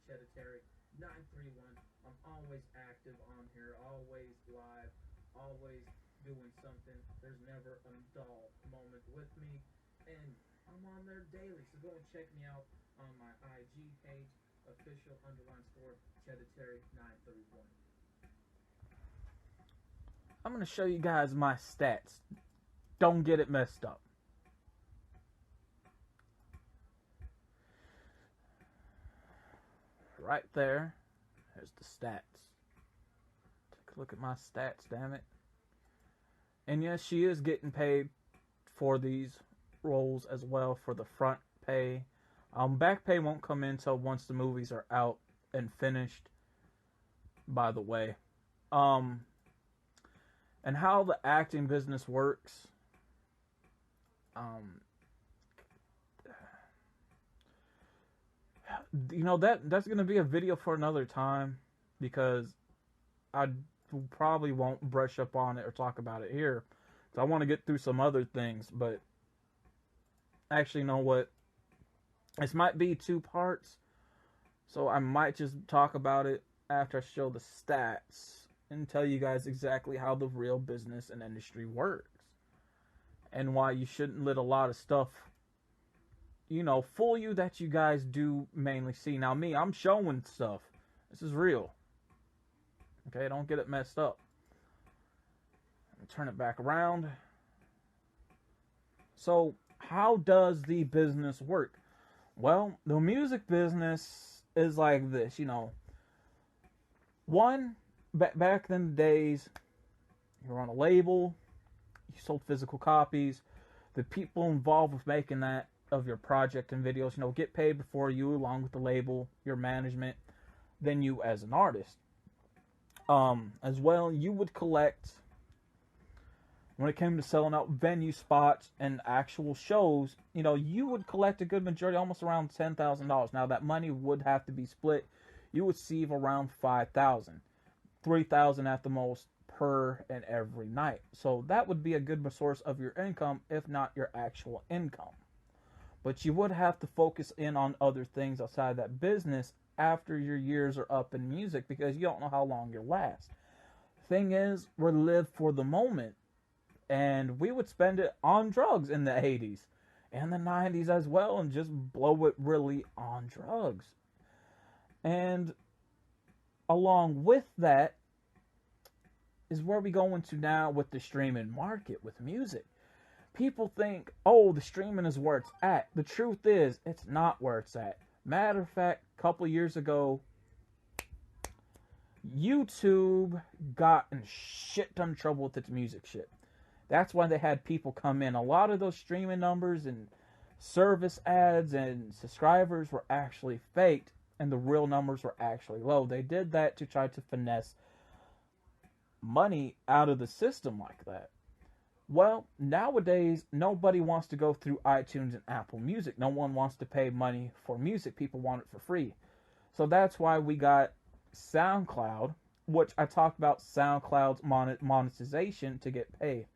ChEDDErTarY 931. I'm always active on here, always live, always doing something. There's never a dull moment with me, and I'm on there daily. So go and check me out on my IG page, official _ ChEDDErTarY 931. I'm going to show you guys my stats. Don't get it messed up. Right there's the stats. Take a look at my stats, damn it. And yes, she is getting paid for these roles as well for the front pay. Back pay won't come in until once the movies are out and finished, by the way. And how the acting business works. that's gonna be a video for another time because I probably won't brush up on it or talk about it here. So I want to get through some other things, but actually, you know what? This might be two parts, so I might just talk about it after I show the stats and tell you guys exactly how the real business and industry works and why you shouldn't let a lot of stuff, fool you that you guys do mainly see. Now, me, I'm showing stuff. This is real. Okay, don't get it messed up. Turn it back around. So, how does the business work? Well, the music business is like this, One, back in the days, you were on a label, you sold physical copies. The people involved with making that of your project and videos, get paid before you, along with the label, your management, then you as an artist. As well, you would collect, when it came to selling out venue spots and actual shows, you would collect a good majority, almost around $10,000. Now, that money would have to be split. You would receive around $5,000, $3,000 at the most per and every night. So that would be a good source of your income, if not your actual income. But you would have to focus in on other things outside that business after your years are up in music, because you don't know how long you'll last. Thing is, we live for the moment, and we would spend it on drugs in the 80s and the 90s as well, and just blow it really on drugs. And along with that is where we go into now with the streaming market with music. People think, oh, the streaming is where it's at. The truth is, it's not where it's at. Matter of fact, a couple years ago, YouTube got in shit ton of trouble with its music shit. That's why they had people come in. A lot of those streaming numbers and service ads and subscribers were actually faked, and the real numbers were actually low. They did that to try to finesse money out of the system like that. Well, nowadays, nobody wants to go through iTunes and Apple Music. No one wants to pay money for music. People want it for free. So that's why we got SoundCloud, which I talked about SoundCloud's monetization to get paid.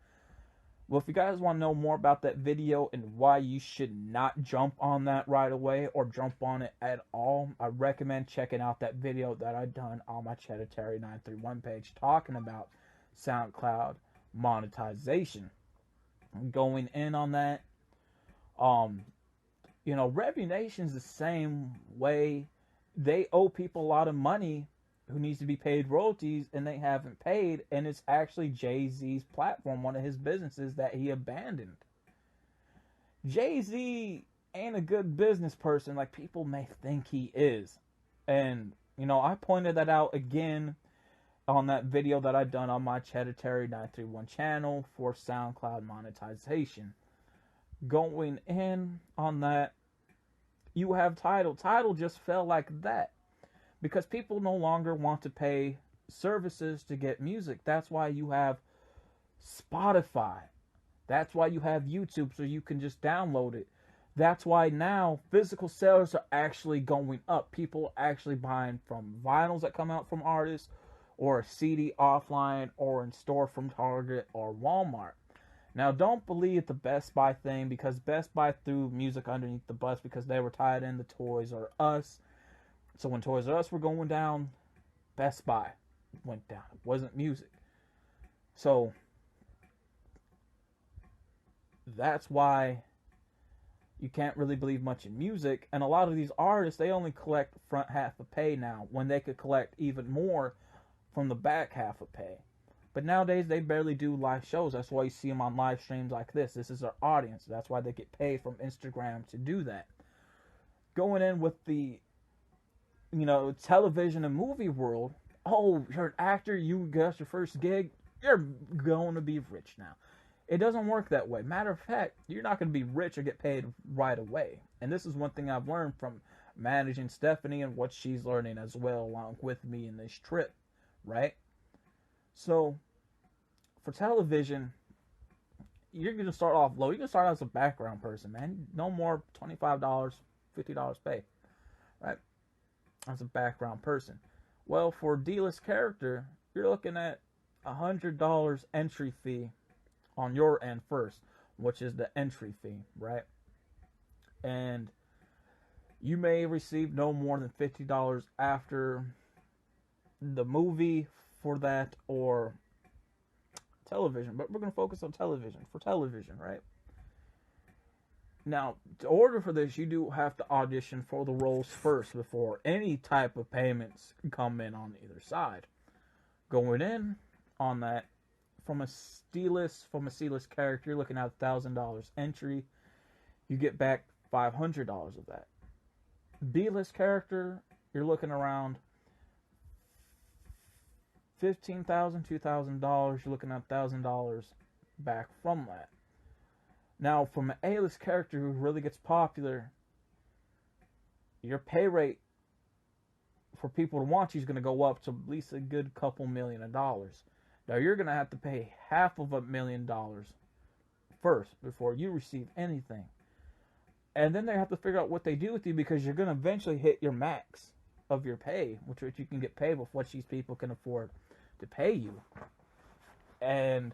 Well, if you guys want to know more about that video and why you should not jump on that right away or jump on it at all, I recommend checking out that video that I done on my ChEDDErTarY 931 page talking about SoundCloud monetization. Going in on that. Revenue Nation's the same way. They owe people a lot of money who needs to be paid royalties, and they haven't paid, and it's actually Jay-Z's platform, one of his businesses that he abandoned. Jay-Z ain't a good business person like people may think he is. And, I pointed that out again on that video that I done on my ChEDDErTarY 931 channel for SoundCloud monetization. Going in on that, you have Tidal. Tidal just fell like that because people no longer want to pay services to get music. That's why you have Spotify. That's why you have YouTube, so you can just download it. That's why now physical sales are actually going up. People are actually buying from vinyls that come out from artists, or a CD offline, or in store from Target or Walmart. Now, don't believe the Best Buy thing, because Best Buy threw music underneath the bus because they were tied in the Toys R Us. So when Toys R Us were going down, Best Buy went down. It wasn't music. So that's why you can't really believe much in music. And a lot of these artists, they only collect front half of pay now, when they could collect even more from the back half of pay. But nowadays, they barely do live shows. That's why you see them on live streams like this. This is their audience. That's why they get paid from Instagram to do that. Going in with the, television and movie world, oh, you're an actor, you got your first gig, you're going to be rich now. It doesn't work that way. Matter of fact, you're not going to be rich or get paid right away. And this is one thing I've learned from managing Stephanie and what she's learning as well along with me in this trip, right? So, for television, you're going to start off low. You're going to start out as a background person, man. No more $25, $50 pay. right? As a background person. Well, for D-list character, you're looking at $100 entry fee on your end first, which is the entry fee, right? And you may receive no more than $50 after the movie for that, or television, but we're going to focus on television. For television, right? Now, to order for this, you do have to audition for the roles first before any type of payments come in on either side. Going in on that, from a C-list character, you're looking at $1,000 entry. You get back $500 of that. B-list character, you're looking around $15,000, $2,000. You're looking at $1,000 back from that. Now, from an A-list character who really gets popular, your pay rate for people to want you is going to go up to at least a good couple $1 million. Now, you're going to have to pay $500,000 first before you receive anything. And then they have to figure out what they do with you, because you're going to eventually hit your max of your pay, which you can get paid with what these people can afford to pay you. And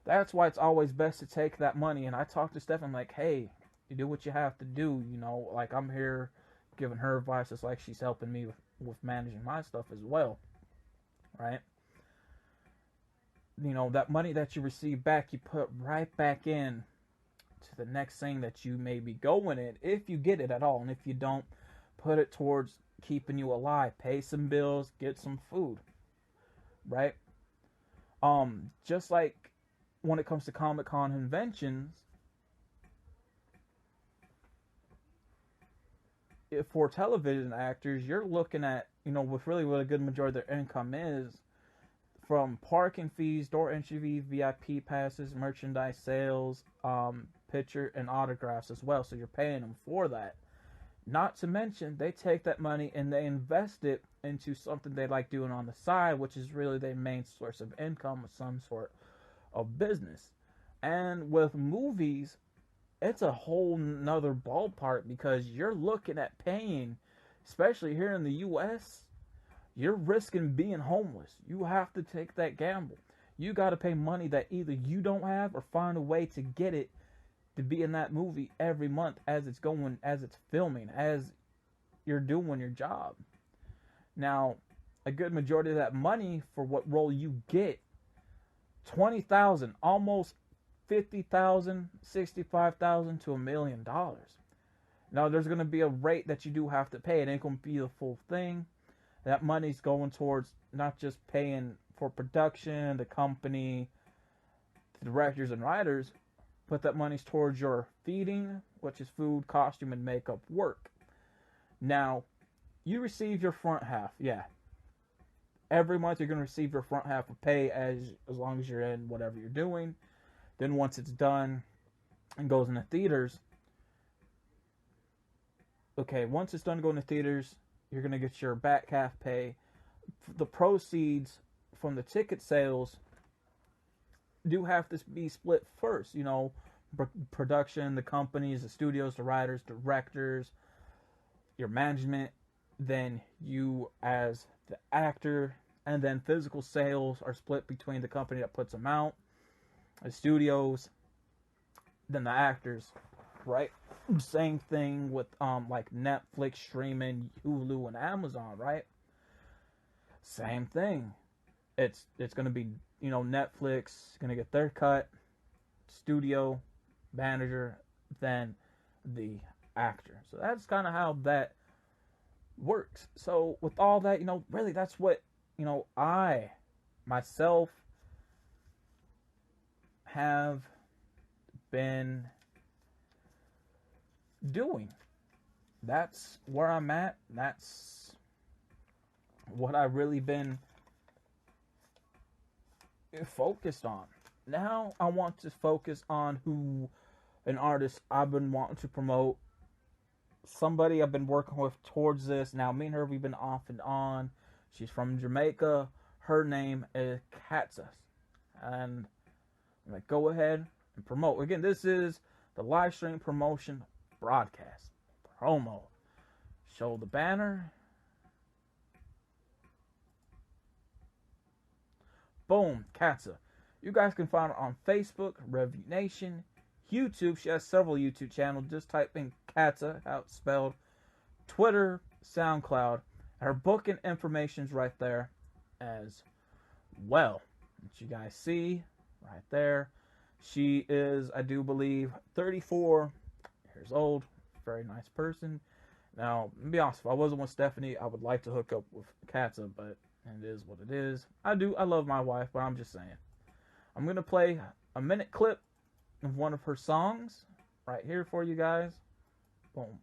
that's why it's always best to take that money. And I talked to Steph, I'm like, hey, you do what you have to do, you know, like I'm here giving her advice. It's like she's helping me with managing my stuff as well, right? You know, that money that you receive back, you put right back in to the next thing that you may be going in, if you get it at all. And if you don't, put it towards keeping you alive. Pay some bills, get some food, right? Just like when it comes to Comic-Con conventions, for television actors, you're looking at, you know, with really what a good majority of their income is from parking fees, door entry fee, VIP passes, merchandise sales, picture and autographs as well. So you're paying them for that. Not to mention, they take that money and they invest it into something they like doing on the side, which is really their main source of income, with some sort of business. And with movies, it's a whole nother ballpark, because you're looking at paying, especially here in the US, you're risking being homeless. You have to take that gamble. You got to pay money that either you don't have, or find a way to get it to be in that movie every month as it's going, as it's filming, as you're doing your job. Now, a good majority of that money for what role you get, 20,000, almost 50,000, 65,000 to $1 million. Now, there's going to be a rate that you do have to pay. It ain't going to be the full thing. That money's going towards not just paying for production, the company, the directors and writers, but that money's towards your feeding, which is food, costume, and makeup work. Now, you receive your front half, yeah. Every month you're going to receive your front half of pay as long as you're in whatever you're doing. Then once it's done and goes into theaters, okay, once it's done going to theaters, you're going to get your back half pay. The proceeds from the ticket sales do have to be split first. You know, production, the companies, the studios, the writers, directors, your management, then you as the actor, and then physical sales are split between the company that puts them out, the studios, then the actors, right? Same thing with like Netflix streaming, Hulu, and Amazon, right? Same thing. It's going to be, you know, Netflix going to get their cut, studio, manager, then the actor. So that's kind of how that works. So with all that, you know, really that's what, you know, I myself have been doing. That's where I'm at. That's what I've really been focused on. Now I want to focus on who an artist I've been wanting to promote. Somebody I've been working with towards this. Now me and her, we've been off and on. She's from Jamaica. Her name is Katsas. And I'm like, go ahead and promote. Again, this is the live stream promotion broadcast promo. Show the banner. Boom, Katza. You guys can find her on Facebook, Review Nation, YouTube. She has several YouTube channels. Just type in Katza, how it's spelled. Twitter, SoundCloud. Her book and information's right there as well. That you guys see right there. She is, I do believe, 34 years old. Very nice person. Now, to be honest, if I wasn't with Stephanie, I would like to hook up with Katza, but it is what it is. I love my wife, but I'm just saying. I'm going to play a minute clip of one of her songs right here for you guys. Boom.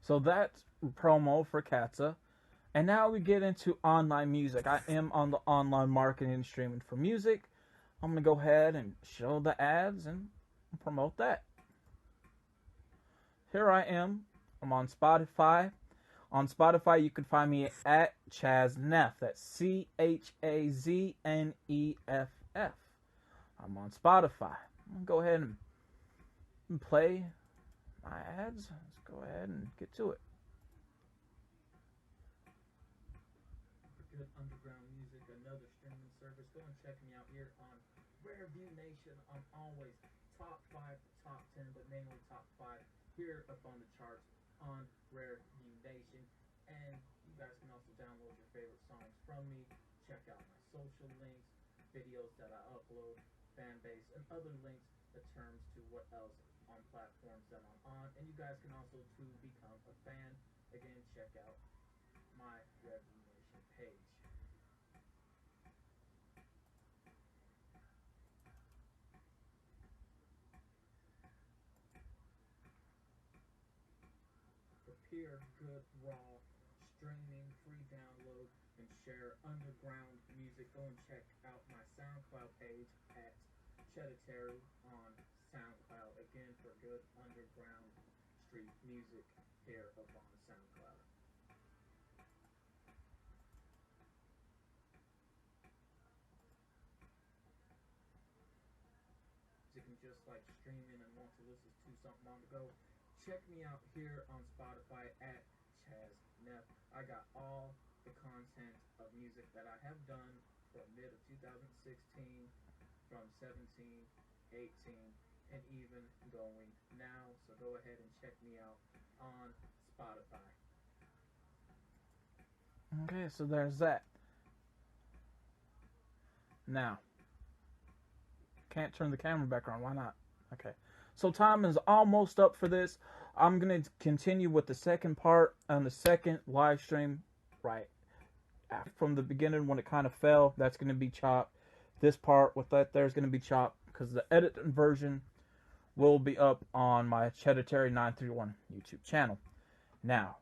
So that's promo for Katza. And now we get into online music. I am on the online marketing and streaming for music. I'm going to go ahead and show the ads and promote that. Here I am. I'm on Spotify. On Spotify, you can find me at ChazNeff. That's ChAZNEFF. I'm on Spotify. I'm going to go ahead and play my ads. Let's go ahead and get to it. Good underground music, another streaming service. Go and check me out here on Review Nation. I'm always top 5, top 10, but mainly top 5 here up on the charts on Review Nation. And you guys can also download your favorite songs from me. Check out my social links, videos that I upload, fan base, and other links that terms to what else on platforms that I'm on. And you guys can also to become a fan. Again, check out my Review Nation page. Prepare good raw streaming, free download, and share underground music. Go and check out my SoundCloud page at ChEDDErTarY on SoundCloud. Again, for good underground street music here up on SoundCloud. You can just like streaming and want to listen to something on the go, check me out here on Spotify at ChazNeff. I got all the content of music that I have done from mid of 2016, from 17, 18, and even going now. So go ahead and check me out on Spotify. Okay, so there's that. Now, can't turn the camera back on. Why not? Okay. So time is almost up for this. I'm going to continue with the second part on the second live stream. Right. From the beginning when it kind of fell, that's going to be chopped. This part with that there's going to be chopped because the edited version will be up on my ChEDDErTarY 931 YouTube channel. Now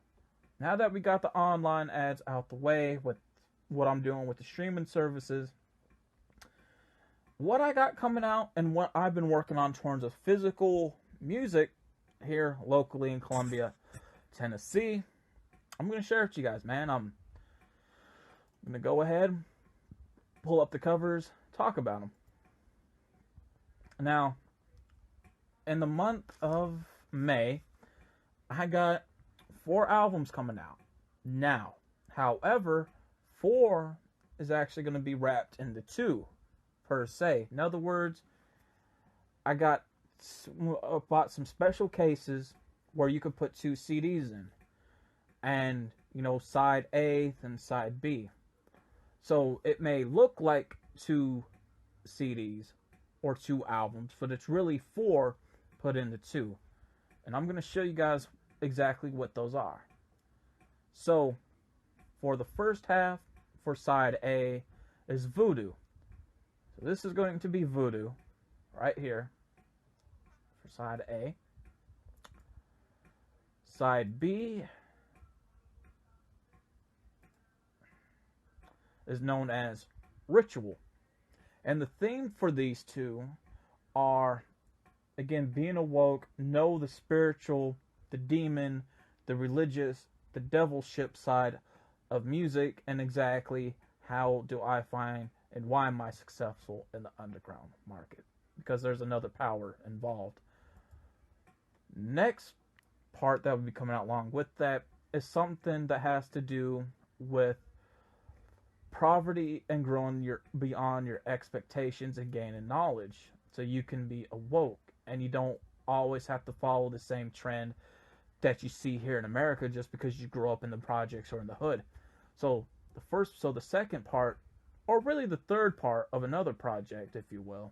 that we got the online ads out the way with what I'm doing with the streaming services, what I got coming out and what I've been working on in terms of physical music here locally in Columbia, Tennessee, I'm going to share it with you guys, man. I'm going to go ahead, pull up the covers, talk about them. Now, in the month of May, I got 4 albums coming out. Now, however, 4 is actually going to be wrapped into 2. Per se. In other words, I got bought some special cases where you could put 2 CDs in, and side A and side B. So it may look like 2 CDs or 2 albums, but it's really 4 put into 2. And I'm going to show you guys exactly what those are. So for the first half, for side A, is Voodoo. So this is going to be Voodoo right here for side A. Side B is known as Ritual. And the theme for these two are, again, being awoke, know the spiritual, the demon, the religious, the devilship side of music, and exactly how do I find and why am I successful in the underground market? Because there's another power involved. Next part that will be coming out along with that is something that has to do with poverty and growing beyond your expectations and gaining knowledge, so you can be awoke and you don't always have to follow the same trend that you see here in America just because you grew up in the projects or in the hood. So the second part, or really the third part of another project, if you will,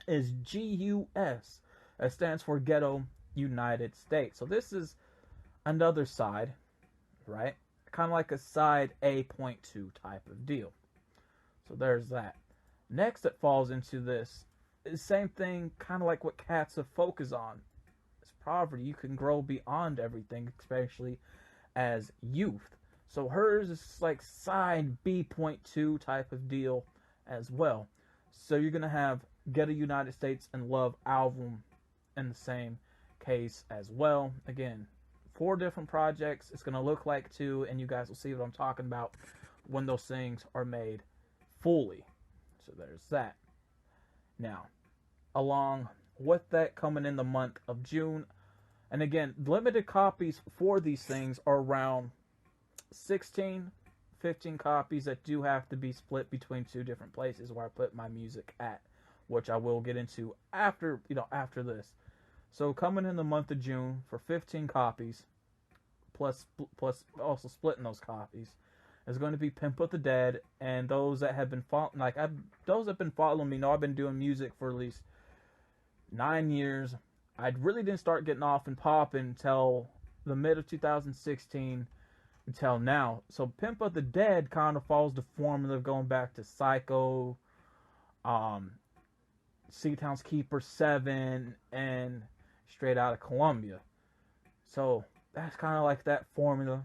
is GUS. It stands for Ghetto United States. So this is another side, right? Kind of like a side A.2 type of deal. So there's that. Next that falls into this is same thing, kind of like what Cats have focused on. It's poverty. You can grow beyond everything, especially as youth. So hers is like side B.2 type of deal as well. So you're going to have Ghetto United States and Love album in the same case as well. Again, 4 different projects. It's going to look like 2, and you guys will see what I'm talking about when those things are made fully. So there's that. Now, along with that, coming in the month of June, and again, limited copies for these things are around 15 copies that do have to be split between 2 different places where I put my music at, which I will get into after this. So coming in the month of June for 15 copies, plus also splitting those copies, is going to be Pimp with the Dead. And those that have been those that have been following me know I've been doing music for at least 9 years. I really didn't start getting off and popping until the mid of 2016 until now. So Pimp with the Dead kind of follows the formula of going back to Psycho, C-Town's Keeper 7, and Straight Outta Columbia. So that's kind of like that formula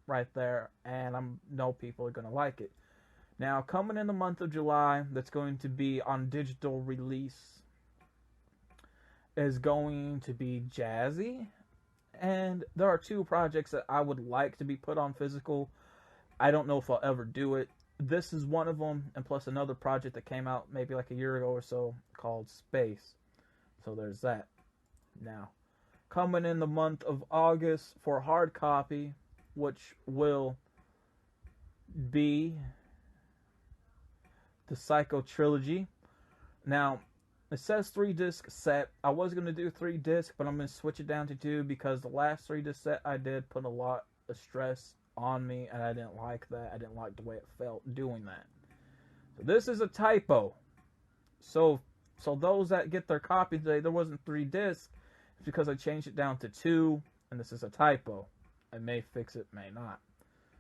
right there, and I know people are going to like it. Now, coming in the month of July, that's going to be on digital release, is going to be Jazzy. And there are 2 projects that I would like to be put on physical. I don't know if I'll ever do it. This is one of them, and plus another project that came out maybe like a year ago or so called Space. So there's that. Now, coming in the month of August for hard copy, which will be the Psycho Trilogy. Now, it says 3-disc set. I was going to do 3-disc, but I'm going to switch it down to 2 because the last 3-disc set I did put a lot of stress on me, and I didn't like that. I didn't like the way it felt doing that. So this is a typo. So those that get their copy today, there wasn't 3-disc. It's because I changed it down to 2, and this is a typo. I may fix it, may not.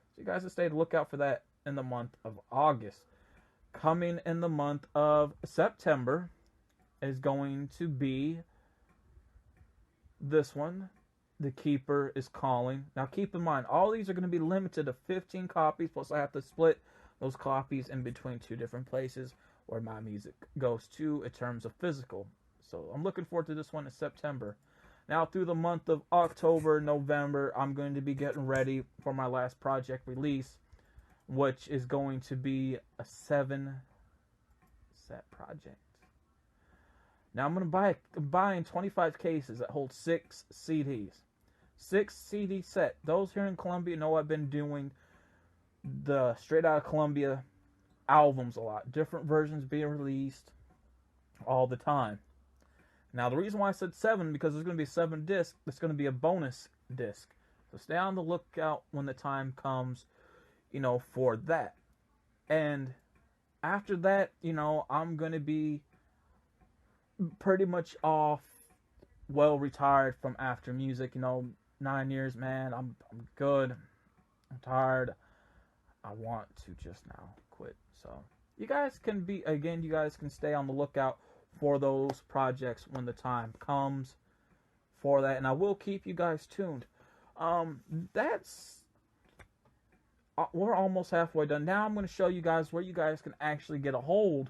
So you guys will stay to look out for that in the month of August. Coming in the month of September is going to be this one. The Keeper is Calling. Now keep in mind, all these are going to be limited to 15 copies, plus I have to split those copies in between 2 different places where my music goes to in terms of physical. So I'm looking forward to this one in September. Now through the month of October, November, I'm going to be getting ready for my last project release, which is going to be a 7-set project. Now I'm going to buying 25 cases that hold 6 CDs. 6 CD set. Those here in Columbia know I've been doing the Straight Outta Columbia albums a lot. Different versions being released all the time. Now, the reason why I said 7, because there's going to be 7 discs. It's going to be a bonus disc. So stay on the lookout when the time comes, for that. And after that, I'm going to be pretty much off, well, retired from after music. 9 years, man. I'm good. I'm tired. I want to just now quit. So you guys can stay on the lookout for those projects when the time comes for that, and I will keep you guys tuned. We're almost halfway done. Now I'm going to show you guys where you guys can actually get a hold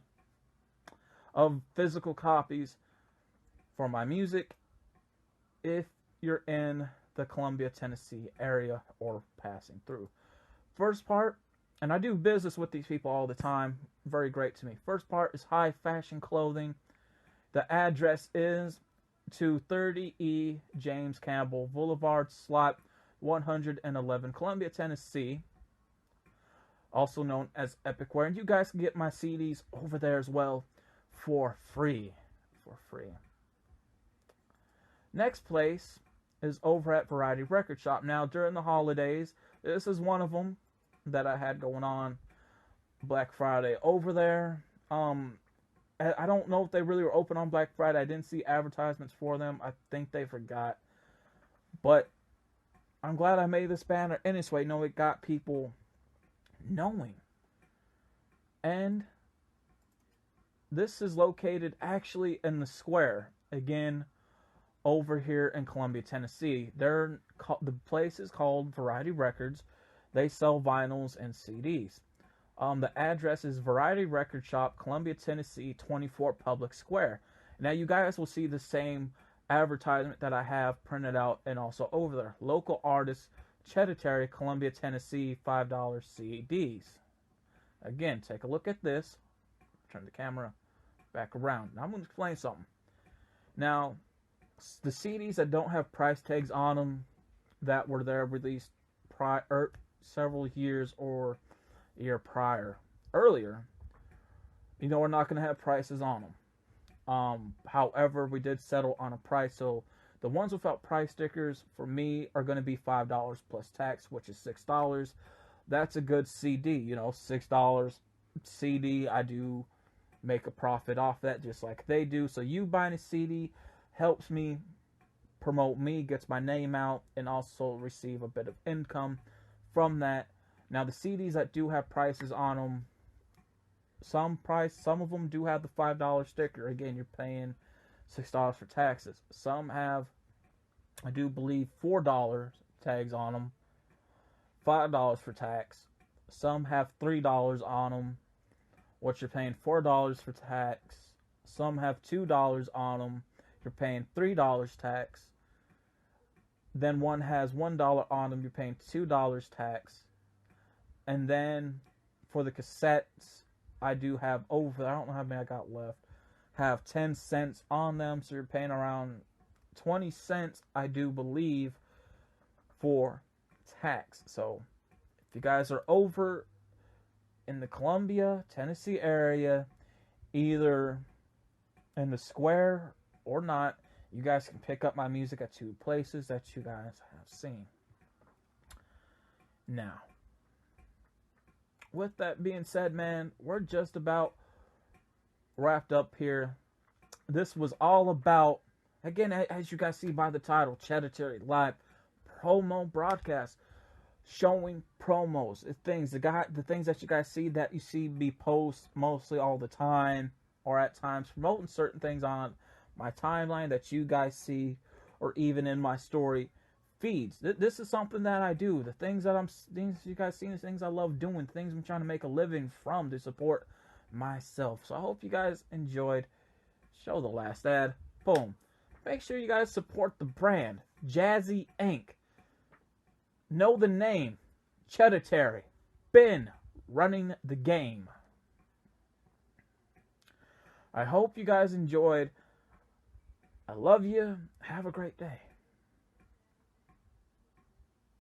of physical copies for my music if you're in the Columbia, Tennessee area or passing through. First part, and I do business with these people all the time, very great to me. First part is High Fashion Clothing. The address is 230E James Campbell Boulevard, slot 111, Columbia, Tennessee, also known as Epicware. And you guys can get my CDs over there as well for free. Next place is over at Variety Record Shop. Now, during the holidays, this is one of them that I had going on Black Friday over there. I don't know if they really were open on Black Friday. I didn't see advertisements for them. I think they forgot. But I'm glad I made this banner in this way. It got people knowing. And this is located actually in the square. Again, over here in Columbia, Tennessee. The place is called Variety Records. They sell vinyls and CDs. The address is Variety Record Shop, Columbia, Tennessee, 24 Public Square. Now you guys will see the same advertisement that I have printed out and also over there. Local artist, ChEDDErTarY, Columbia, Tennessee, $5 CDs. Again, take a look at this. Turn the camera back around. Now I'm going to explain something. Now, the CDs that don't have price tags on them that were there released several years or a year earlier, we're not going to have prices on them. However, we did settle on a price, so the ones without price stickers for me are going to be $5 plus tax, which is $6. That's a good CD, $6 CD. I do make a profit off that just like they do. So you buying a CD helps me promote me, gets my name out, and also receive a bit of income from that. Now, the CDs that do have prices on them, some of them do have the $5 sticker. Again, you're paying $6 for taxes. Some have, I do believe, $4 tags on them, $5 for tax. Some have $3 on them, which you're paying $4 for tax. Some have $2 on them, you're paying $3 tax. Then one has $1 on them, you're paying $2 tax. And then for the cassettes, I do have I don't know how many I got left, have 10 cents on them, so you're paying around 20 cents, I do believe, for tax. So if you guys are over in the Columbia, Tennessee area, either in the square or not, you guys can pick up my music at 2 places that you guys have seen. Now, with that being said, man, we're just about wrapped up here. This was all about, again, as you guys see by the title, ChEDDErTarY Live Promo Broadcast, showing promos, the things that you guys see that you see me post mostly all the time, or at times promoting certain things on my timeline that you guys see, or even in my story feeds. This is something that I do. The things you guys see, the things I love doing, things I'm trying to make a living from to support myself. So I hope you guys enjoyed. Show the last ad. Boom. Make sure you guys support the brand, Jazzy Inc. Know the name, ChEDDErTarY. Been running the game. I hope you guys enjoyed. I love you. Have a great day.